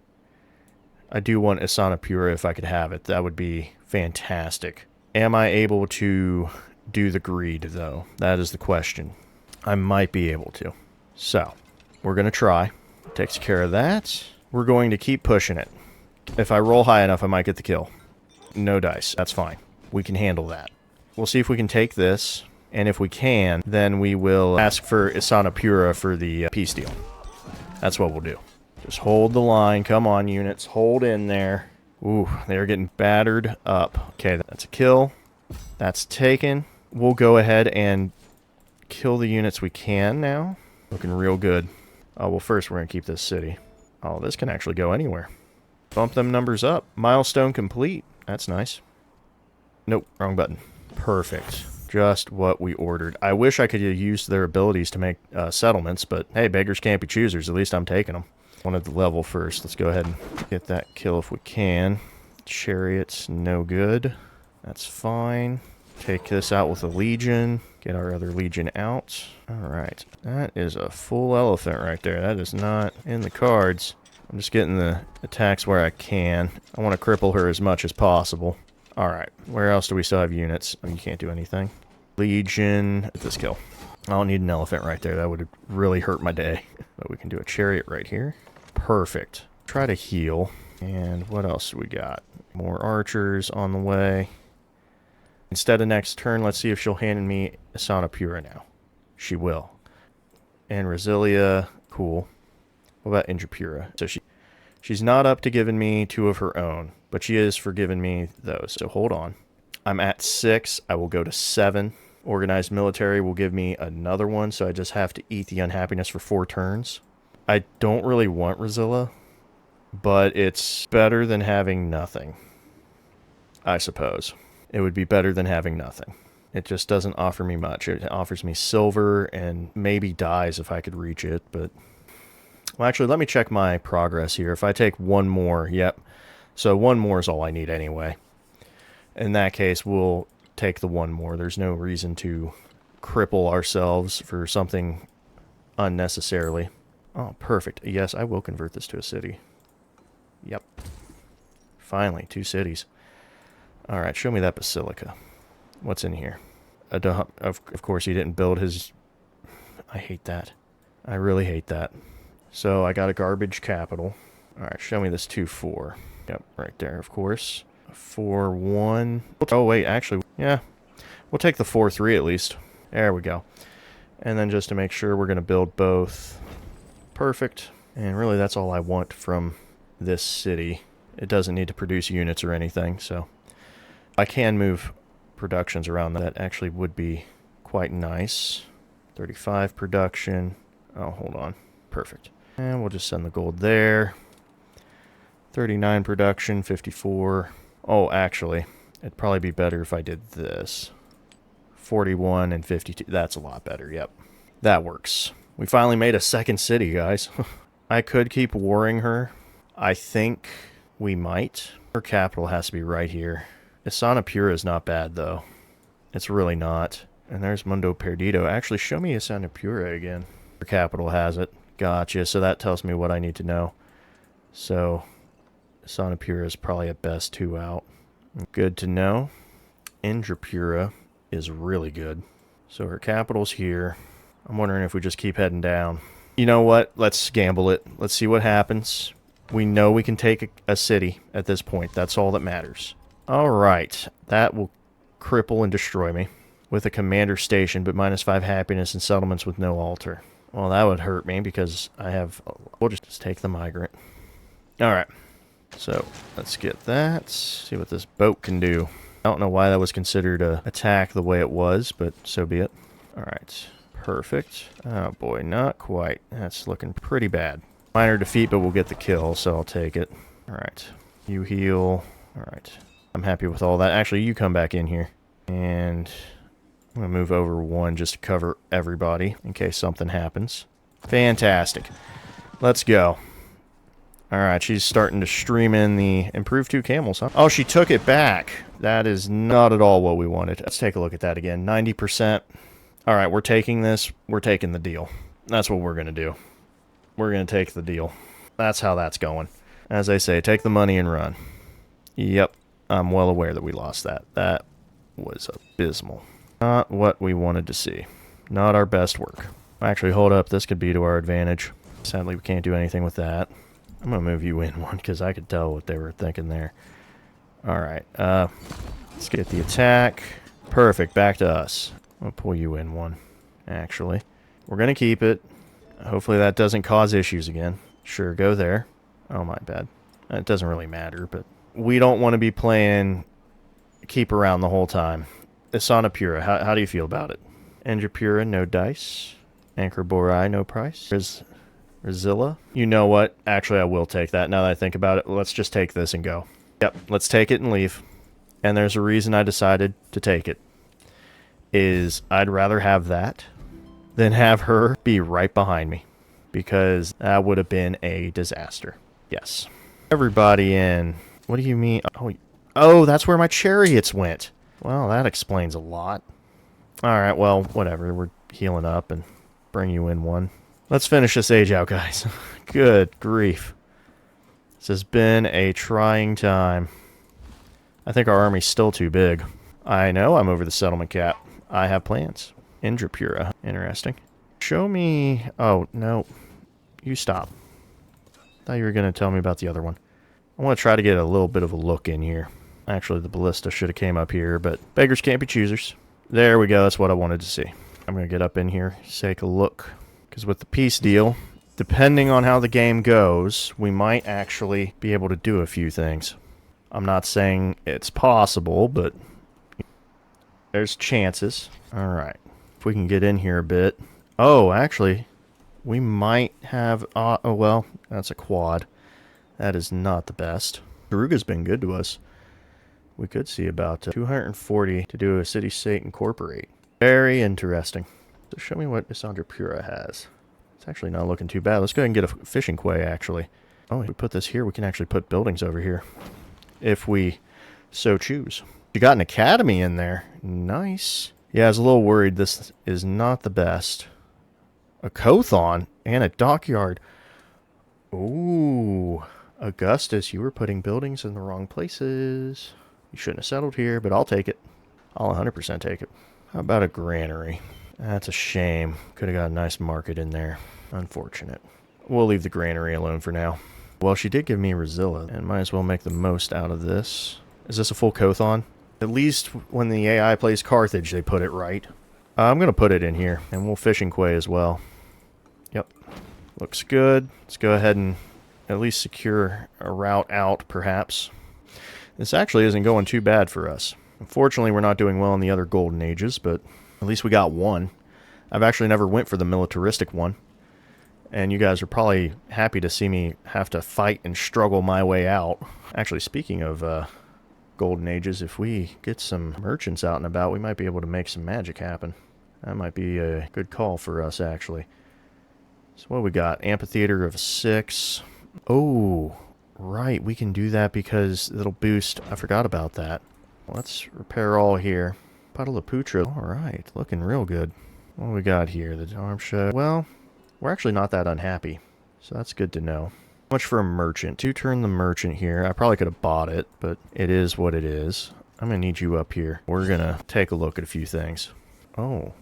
A: I do want Asana Pura if I could have it. That would be fantastic. Am I able to do the greed, though? That is the question. I might be able to. So, we're going to try. Takes care of that. We're going to keep pushing it. If I roll high enough, I might get the kill. No dice. That's fine. We can handle that. We'll see if we can take this. And if we can, then we will ask for Asana Pura for the peace deal. That's what we'll do. Just hold the line. Come on, units. Hold in there. Ooh, they're getting battered up. Okay, that's a kill. That's taken. We'll go ahead and kill the units we can now. Looking real good. Oh, well, first we're going to keep this city. Oh, this can actually go anywhere. Bump them numbers up. Milestone complete. That's nice. Nope, wrong button. Perfect. Just what we ordered. I wish I could have used their abilities to make settlements, but hey, beggars can't be choosers. At least I'm taking them. Wanted the level first. Let's go ahead and get that kill if we can. Chariots, no good. That's fine. Take this out with a legion. Get our other legion out. Alright. That is a full elephant right there. That is not in the cards. I'm just getting the attacks where I can. I want to cripple her as much as possible. Alright. Where else do we still have units? Oh, you can't do anything. Legion. Get this kill. I don't need an elephant right there. That would really hurt my day. But we can do a chariot right here. Perfect. Try to heal. And what else do we got? More archers on the way. Instead of next turn, let's see if she'll hand me Asana Pura now. She will. And Resilia, cool. What about Indrapura? So she's not up to giving me 2 of her own, but she is for giving me those. So hold on. I'm at 6. I will go to 7. Organized military will give me another one, so I just have to eat the unhappiness for 4 turns. I don't really want Resilia, but it's better than having nothing, I suppose. It would be better than having nothing. It just doesn't offer me much. It offers me silver and maybe dies if I could reach it, but... Well, actually, let me check my progress here. If I take 1 more, yep. So 1 more is all I need anyway. In that case, we'll take the 1 more. There's no reason to cripple ourselves for something unnecessarily. Oh, perfect. Yes, I will convert this to a city. Yep. Finally, 2 cities. Alright, show me that basilica. What's in here? Of course, he didn't build his... I hate that. I really hate that. So, I got a garbage capital. Alright, show me this 2-4. Yep, right there, of course. 4-1. Oh, wait, actually, yeah. We'll take the 4-3 at least. There we go. And then just to make sure, we're going to build both. Perfect. And really, that's all I want from this city. It doesn't need to produce units or anything, so... I can move productions around. That actually would be quite nice. 35 production. Oh, hold on. Perfect. And we'll just send the gold there. 39 production, 54. Oh, actually, it'd probably be better if I did this. 41 and 52. That's a lot better, yep. That works. We finally made a second city, guys. I could keep warring her. I think we might. Her capital has to be right here. Asana Pura is not bad, though. It's really not. And there's Mundo Perdido. Actually, show me Asana Pura again. Her capital has it. Gotcha. So that tells me what I need to know. So, Asana Pura is probably at best 2 out. Good to know. Indrapura is really good. So her capital's here. I'm wondering if we just keep heading down. You know what? Let's gamble it. Let's see what happens. We know we can take a city at this point. That's all that matters. Alright, that will cripple and destroy me with a commander station, but -5 happiness and settlements with no altar. Well, that would hurt me because I have... We'll just take the migrant. Alright, so let's get that. See what this boat can do. I don't know why that was considered an attack the way it was, but so be it. Alright, perfect. Oh boy, not quite. That's looking pretty bad. Minor defeat, but we'll get the kill, so I'll take it. Alright, you heal. Alright. I'm happy with all that. Actually, you come back in here. And I'm going to move over 1 just to cover everybody in case something happens. Fantastic. Let's go. Alright, she's starting to stream in the improved 2 camels, huh? Oh, she took it back. That is not at all what we wanted. Let's take a look at that again. 90%. Alright, we're taking this. We're taking the deal. That's what we're going to do. We're going to take the deal. That's how that's going. As I say, take the money and run. Yep. I'm well aware that we lost that. That was abysmal. Not what we wanted to see. Not our best work. Actually, hold up. This could be to our advantage. Sadly, we can't do anything with that. I'm going to move you in 1 because I could tell what they were thinking there. Alright. Let's get the attack. Perfect. Back to us. I'm going to pull you in 1, actually. We're going to keep it. Hopefully that doesn't cause issues again. Sure, go there. Oh, my bad. It doesn't really matter, but... We don't want to be playing keep around the whole time. Asana Pura, how do you feel about it? Enjapura, no dice. Anchor Borai, no price. Rizilla. You know what? Actually, I will take that. Now that I think about it, let's just take this and go. Yep, let's take it and leave. And there's a reason I decided to take it. Is I'd rather have that than have her be right behind me. Because that would have been a disaster. Yes. Everybody in. What do you mean? Oh, that's where my chariots went. Well, that explains a lot. Alright, well, whatever. We're healing up and bring you in one. Let's finish this age out, guys. Good grief. This has been a trying time. I think our army's still too big. I know I'm over the settlement cap. I have plans. Indrapura. Interesting. Show me... Oh, no. You stop. Thought you were going to tell me about the other one. I want to try to get a little bit of a look in here. Actually, the ballista should have came up here, but beggars can't be choosers. There we go. That's what I wanted to see. I'm going to get up in here, take a look. Because with the peace deal, depending on how the game goes, we might actually be able to do a few things. I'm not saying it's possible, but there's chances. Alright. If we can get in here a bit. Oh, actually, we might have... oh, well, that's a quad. That is not the best. Garuga's been good to us. We could see about 240 to do a city-state incorporate. Very interesting. So show me what Isandrapura has. It's actually not looking too bad. Let's go ahead and get a fishing quay, actually. Oh, if we put this here, we can actually put buildings over here. If we so choose. You got an academy in there. Nice. Yeah, I was a little worried. This is not the best. A Kothon and a dockyard. Ooh. Augustus, you were putting buildings in the wrong places. You shouldn't have settled here, but I'll take it. I'll 100% take it. How about a granary? That's a shame. Could have got a nice market in there. Unfortunate. We'll leave the granary alone for now. Well, she did give me Rizilla, and might as well make the most out of this. Is this a full Kothon? At least when the AI plays Carthage, they put it right. I'm going to put it in here, and we'll fishing quay as well. Yep. Looks good. Let's go ahead and at least secure a route out, perhaps. This actually isn't going too bad for us. Unfortunately, we're not doing well in the other golden ages, but at least we got one. I've actually never went for the militaristic one. And you guys are probably happy to see me have to fight and struggle my way out. Actually, speaking of golden ages, if we get some merchants out and about, we might be able to make some magic happen. That might be a good call for us, actually. So what we got? Amphitheater of 6. Oh, right. We can do that because it'll boost. I forgot about that. Let's repair all here. Puddle of Putra. All right. Looking real good. What we got here? The arm show. Well, we're actually not that unhappy. So that's good to know. How much for a merchant? 2-turn the merchant here. I probably could have bought it, but it is what it is. I'm going to need you up here. We're going to take a look at a few things. Oh,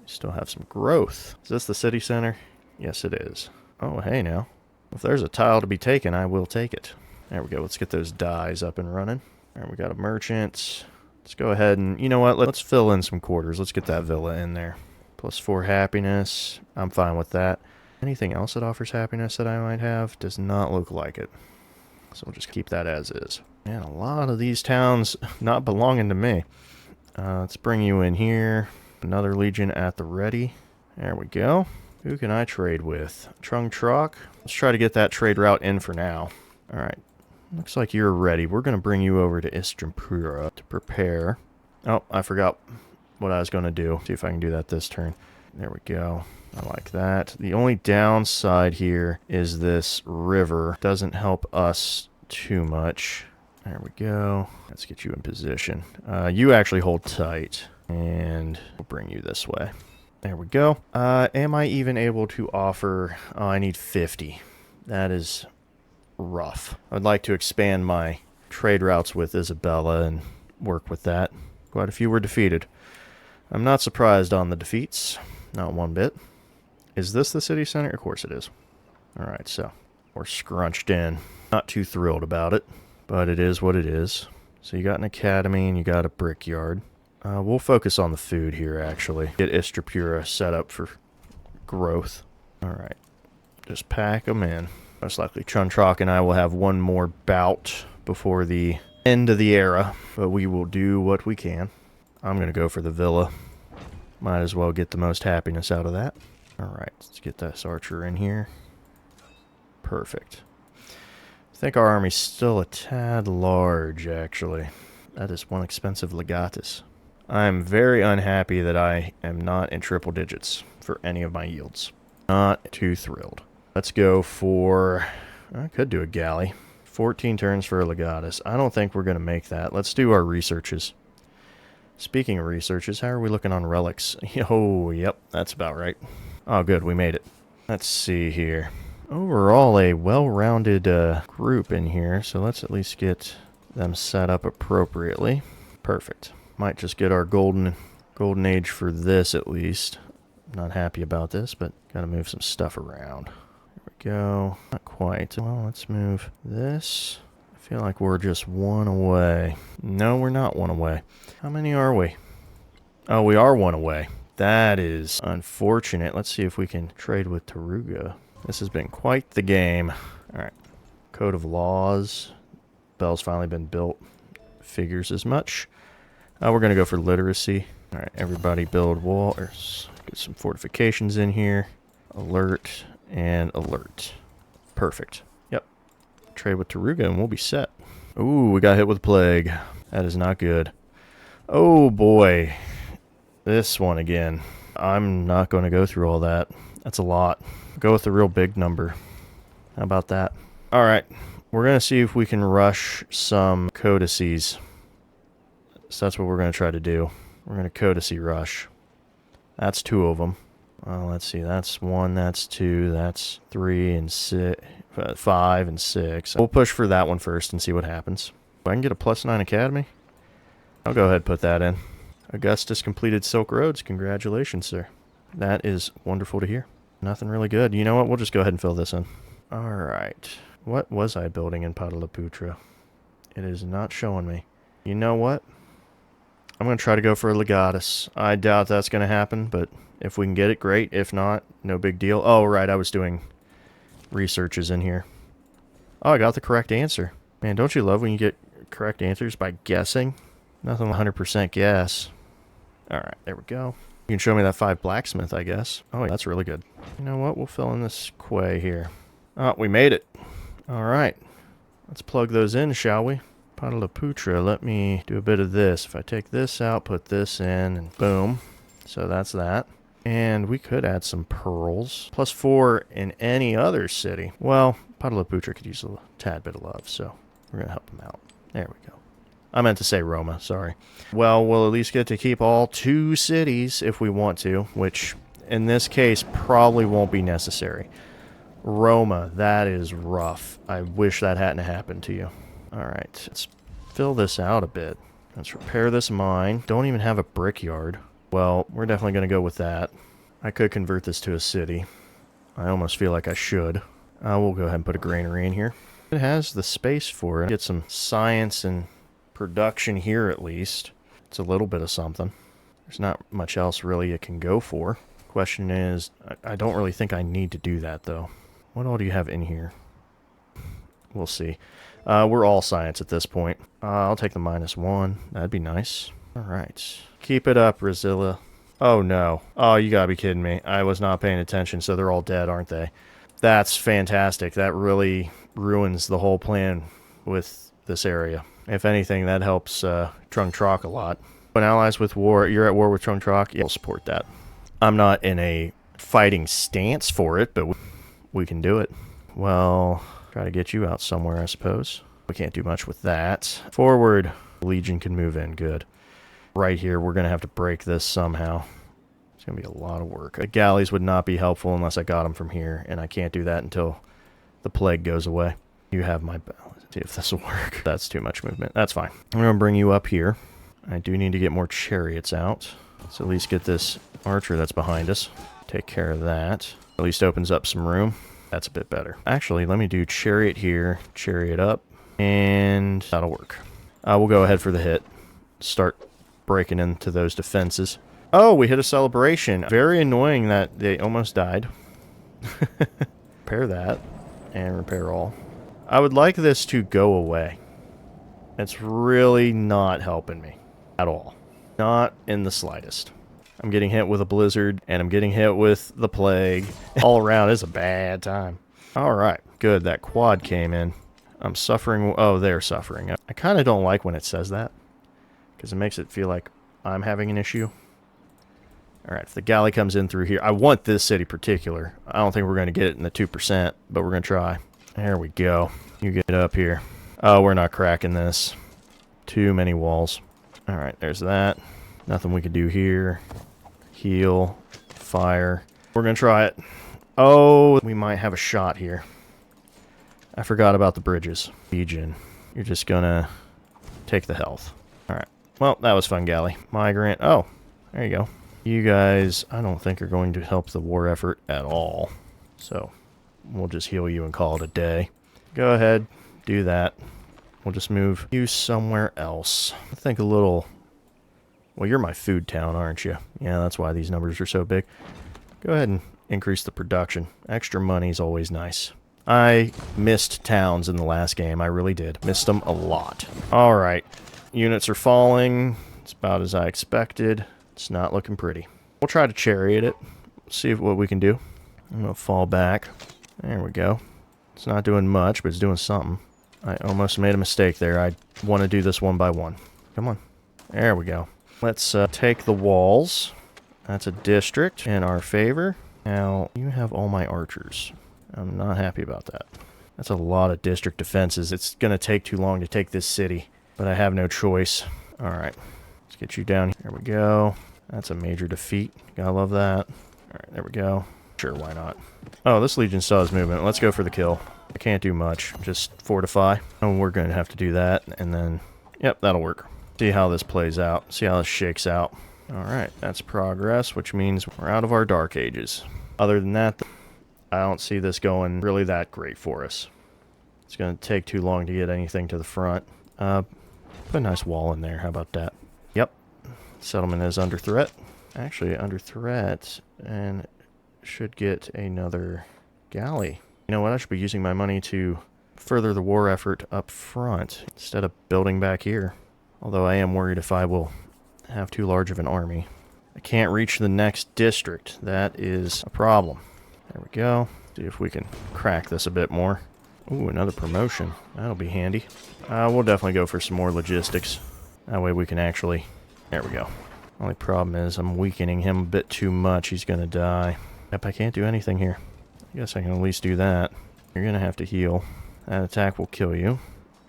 A: still have some growth. Is this the city center? Yes, it is. Oh, hey now. If there's a tile to be taken, I will take it. There we go. Let's get those dyes up and running. All right, we got a merchant. Let's go ahead and, you know what? Let's fill in some quarters. Let's get that villa in there. +4 happiness. I'm fine with that. Anything else that offers happiness that I might have? Does not look like it. So we'll just keep that as is. And a lot of these towns not belonging to me. Let's bring you in here. Another legion at the ready. There we go. Who can I trade with? Trung Troc. Let's try to get that trade route in for now. Alright. Looks like you're ready. We're going to bring you over to Istrampura to prepare. Oh, I forgot what I was going to do. See if I can do that this turn. There we go. I like that. The only downside here is this river. Doesn't help us too much. There we go. Let's get you in position. You actually hold tight. And we'll bring you this way. There we go. Am I even able to offer... Oh, I need 50. That is rough. I'd like to expand my trade routes with Isabella and work with that. Quite a few were defeated. I'm not surprised on the defeats. Not one bit. Is this the city center? Of course it is. Alright, so we're scrunched in. Not too thrilled about it, but it is what it is. So you got an academy and you got a brickyard. We'll focus on the food here, actually. Get Istrapura set up for growth. Alright. Just pack them in. Most likely Trung Troc and I will have one more bout before the end of the era, but we will do what we can. I'm going to go for the villa. Might as well get the most happiness out of that. Alright, let's get this archer in here. Perfect. I think our army's still a tad large, actually. That is one expensive legatus. I'm very unhappy that I am not in triple digits for any of my yields. Not too thrilled. Let's go for... I could do a galley. 14 turns for a legatus. I don't think we're going to make that. Let's do our researches. Speaking of researches, how are we looking on relics? Oh, yep, that's about right. Oh, good, we made it. Let's see here. Overall, a well-rounded group in here, so let's at least get them set up appropriately. Perfect. Might just get our golden age for this at least. Not happy about this, but gotta move some stuff around. There we go. Not quite. Well, let's move this. I feel like we're just one away. No, we're not one away. How many are we? Oh, we are one away. That is unfortunate. Let's see if we can trade with Taruga. This has been quite the game. Alright. Code of laws. Bell's finally been built. Figures as much. We're going to go for literacy. Alright, everybody build walls. Get some fortifications in here. Alert and alert. Perfect. Yep. Trade with Taruga and we'll be set. Ooh, we got hit with plague. That is not good. Oh boy. This one again. I'm not going to go through all that. That's a lot. Go with the real big number. How about that? Alright. We're going to see if we can rush some codices. So that's what we're going to try to do. We're going to codice rush. That's 2 of them. Well, let's see. That's 1, that's 2, that's 3, and 6, 5, and 6. We'll push for that one first and see what happens. If I can get a +9 academy, I'll go ahead and put that in. Augustus completed Silk Roads. Congratulations, sir. That is wonderful to hear. Nothing really good. You know what? We'll just go ahead and fill this in. Alright. What was I building in Pataliputra? It is not showing me. You know what? I'm going to try to go for a legatus. I doubt that's going to happen, but if we can get it, great. If not, no big deal. Oh, right, I was doing researches in here. Oh, I got the correct answer. Man, don't you love when you get correct answers by guessing? Nothing 100% guess. Alright, there we go. You can show me that 5 blacksmith, I guess. Oh, that's really good. You know what? We'll fill in this quay here. Oh, we made it. Alright. Let's plug those in, shall we? Pataliputra, let me do a bit of this. If I take this out, put this in, and boom. So that's that. And we could add some pearls. +4 in any other city. Well, Pataliputra could use a tad bit of love, so we're going to help him out. There we go. I meant to say Roma, sorry. Well, we'll at least get to keep all 2 cities if we want to, which in this case probably won't be necessary. Roma, that is rough. I wish that hadn't happened to you. Alright, let's fill this out a bit. Let's repair this mine. Don't even have a brickyard. Well, we're definitely going to go with that. I could convert this to a city. I almost feel like I should. We'll go ahead and put a granary in here. It has the space for it. Get some science and production here at least. It's a little bit of something. There's not much else really it can go for. Question is, I don't really think I need to do that though. What all do you have in here? We'll see. We're all science at this point. I'll take the -1. That'd be nice. Alright. Keep it up, Razilla. Oh no. Oh, you gotta be kidding me. I was not paying attention, so they're all dead, aren't they? That's fantastic. That really ruins the whole plan with this area. If anything, that helps Trung Troc a lot. When allies with war, you're at war with Trung Troc, yeah, we'll support that. I'm not in a fighting stance for it, but we can do it. Well, try to get you out somewhere, I suppose. We can't do much with that. Forward. Legion can move in. Good. Right here, we're going to have to break this somehow. It's going to be a lot of work. Galleys would not be helpful unless I got them from here, and I can't do that until the plague goes away. You have my... Let's see if this will work. That's too much movement. That's fine. I'm going to bring you up here. I do need to get more chariots out. So at least get this archer that's behind us. Take care of that. At least opens up some room. That's a bit better. Actually, let me do chariot here, chariot up, and that'll work. We'll go ahead for the hit. Start breaking into those defenses. Oh, we hit a celebration. Very annoying that they almost died. Repair that, and repair all. I would like this to go away. It's really not helping me at all. Not in the slightest. I'm getting hit with a blizzard, and I'm getting hit with the plague. All around, it's a bad time. Alright, good. That quad came in. I'm suffering. Oh, they're suffering. I kind of don't like when it says that, because it makes it feel like I'm having an issue. Alright, if the galley comes in through here, I want this city particular. I don't think we're going to get it in the 2%, but we're going to try. There we go. You get up here. Oh, we're not cracking this. Too many walls. Alright, there's that. Nothing we can do here. Heal. Fire. We're going to try it. Oh, we might have a shot here. I forgot about the bridges. Legion. You're just going to take the health. Alright. Well, that was fun, galley. Migrant. Oh, there you go. You guys, I don't think are going to help the war effort at all. So, we'll just heal you and call it a day. Go ahead, do that. We'll just move you somewhere else. I think a little... Well, you're my food town, aren't you? Yeah, that's why these numbers are so big. Go ahead and increase the production. Extra money is always nice. I missed towns in the last game. I really did. Missed them a lot. Alright. Units are falling. It's about as I expected. It's not looking pretty. We'll try to chariot it. See what we can do. I'm going to fall back. There we go. It's not doing much, but it's doing something. I almost made a mistake there. I want to do this one by one. Come on. There we go. Let's take the walls. That's a district in our favor. Now, you have all my archers. I'm not happy about that. That's a lot of district defenses. It's going to take too long to take this city, but I have no choice. Alright. Let's get you down. There we go. That's a major defeat. Gotta love that. Alright, there we go. Sure, why not? Oh, this legion saw his movement. Let's go for the kill. I can't do much. Just fortify. Oh, we're going to have to do that, and then... Yep, that'll work. See how this plays out. See how this shakes out. Alright, that's progress, which means we're out of our dark ages. Other than that, I don't see this going really that great for us. It's going to take too long to get anything to the front. Put a nice wall in there. How about that? Yep. Settlement is under threat. Actually, under threat, and should get another galley. You know what? I should be using my money to further the war effort up front instead of building back here. Although I am worried if I will have too large of an army. I can't reach the next district. That is a problem. There we go. See if we can crack this a bit more. Ooh, another promotion. That'll be handy. We'll definitely go for some more logistics. That way we can actually... There we go. Only problem is I'm weakening him a bit too much. He's going to die. Yep, I can't do anything here. I guess I can at least do that. You're going to have to heal. That attack will kill you.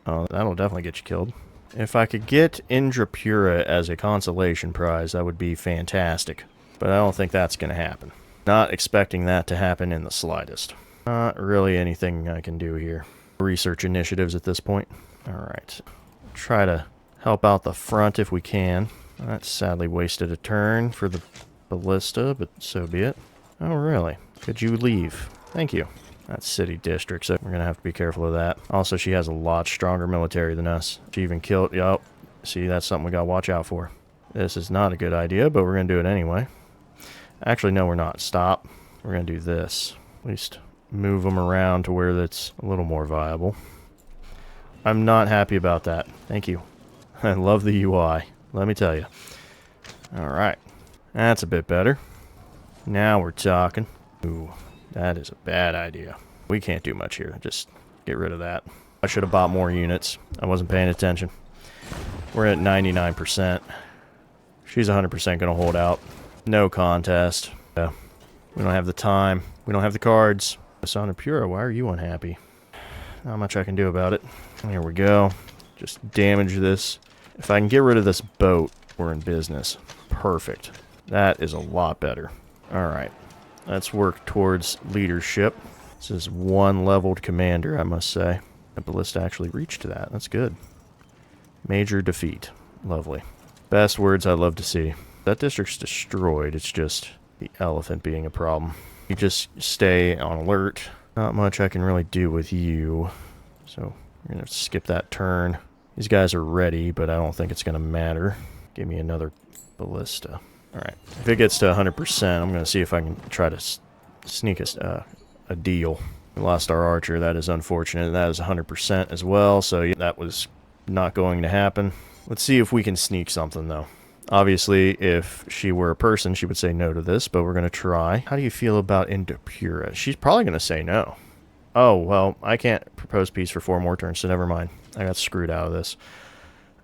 A: Oh, that'll definitely get you killed. If I could get Indrapura as a consolation prize, that would be fantastic. But I don't think that's going to happen. Not expecting that to happen in the slightest. Not really anything I can do here. Research initiatives at this point. Alright. Try to help out the front if we can. That sadly wasted a turn for the ballista, but so be it. Oh, really? Could you leave? Thank you. That's city district, so we're going to have to be careful of that. Also, she has a lot stronger military than us. She even killed... Yup. See, that's something we got to watch out for. This is not a good idea, but we're going to do it anyway. Actually, no, we're not. Stop. We're going to do this. At least move them around to where that's a little more viable. I'm not happy about that. Thank you. I love the UI. Let me tell you. Alright. That's a bit better. Now we're talking. Ooh, that is a bad idea. We can't do much here. Just get rid of that. I should have bought more units. I wasn't paying attention. We're at 99%. She's 100% going to hold out. No contest. We don't have the time. We don't have the cards. Son of Pura, why are you unhappy? Not much I can do about it. Here we go. Just damage this. If I can get rid of this boat, we're in business. Perfect. That is a lot better. Alright. Let's work towards leadership. This is one leveled commander, I must say. The ballista actually reached that. That's good. Major defeat. Lovely. Best words I love to see. That district's destroyed. It's just the elephant being a problem. You just stay on alert. Not much I can really do with you. So we're going to skip that turn. These guys are ready, but I don't think it's going to matter. Give me another ballista. Alright. If it gets to 100%, I'm going to see if I can try to sneak a deal. We lost our archer. That is unfortunate. That is 100% as well, so that was not going to happen. Let's see if we can sneak something, though. Obviously, if she were a person, she would say no to this, but we're going to try. How do you feel about Indopura? She's probably going to say no. Oh, well, I can't propose peace for 4 more turns, so never mind. I got screwed out of this.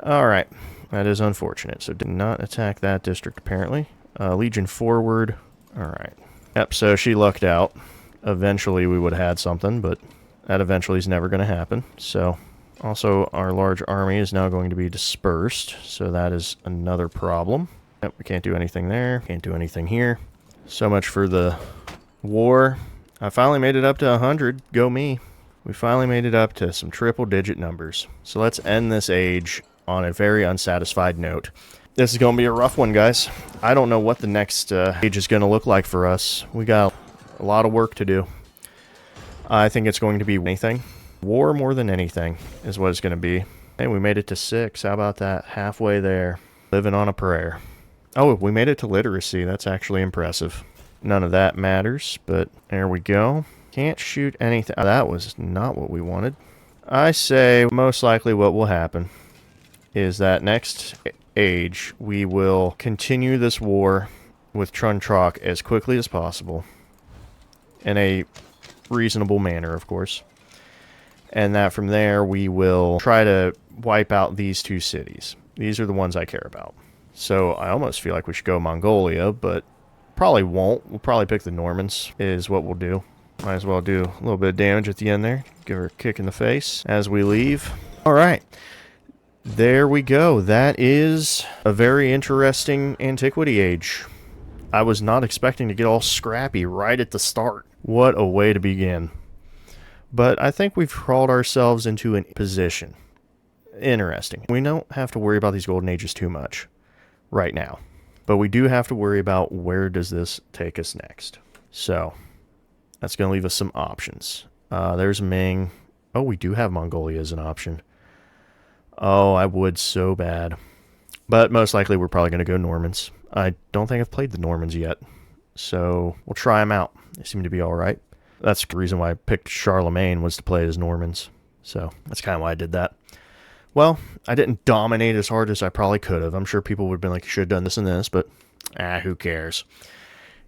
A: Alright, that is unfortunate. So did not attack that district, apparently. Legion forward. Alright. Yep, so she lucked out. Eventually we would have had something, but that eventually is never going to happen. So, also, our large army is now going to be dispersed, so that is another problem. Yep, we can't do anything there. Can't do anything here. So much for the war. I finally made it up to 100. Go me. We finally made it up to some triple-digit numbers. So let's end this age on a very unsatisfied note. This is going to be a rough one, guys. I don't know what the next age is going to look like for us. We got a lot of work to do. I think it's going to be anything. War more than anything is what it's going to be. Hey, we made it to 6. How about that? Halfway there. Living on a prayer. Oh, we made it to literacy. That's actually impressive. None of that matters, but there we go. Can't shoot anything. That was not what we wanted. I say most likely what will happen is that next age we will continue this war with Truntrock as quickly as possible in a reasonable manner, of course. And that from there we will try to wipe out these 2 cities. These are the ones I care about. So I almost feel like we should go Mongolia, but probably won't. We'll probably pick the Normans is what we'll do. Might as well do a little bit of damage at the end there. Give her a kick in the face as we leave. Alright. There we go. That is a very interesting Antiquity age. I was not expecting to get all scrappy right at the start. What a way to begin. But I think we've crawled ourselves into a position. Interesting. We don't have to worry about these golden ages too much right now. But we do have to worry about where does this take us next. So, that's going to leave us some options. There's Ming. Oh, we do have Mongolia as an option. Oh, I would so bad. But most likely we're probably going to go Normans. I don't think I've played the Normans yet. So, we'll try them out. They seem to be alright. That's the reason why I picked Charlemagne, was to play as Normans. So, that's kind of why I did that. Well, I didn't dominate as hard as I probably could have. I'm sure people would have been like, you should have done this and this, but who cares?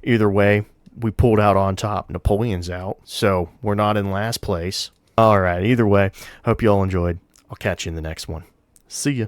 A: Either way, we pulled out on top. Napoleon's out, so we're not in last place. Alright, either way, hope you all enjoyed. I'll catch you in the next one. See ya.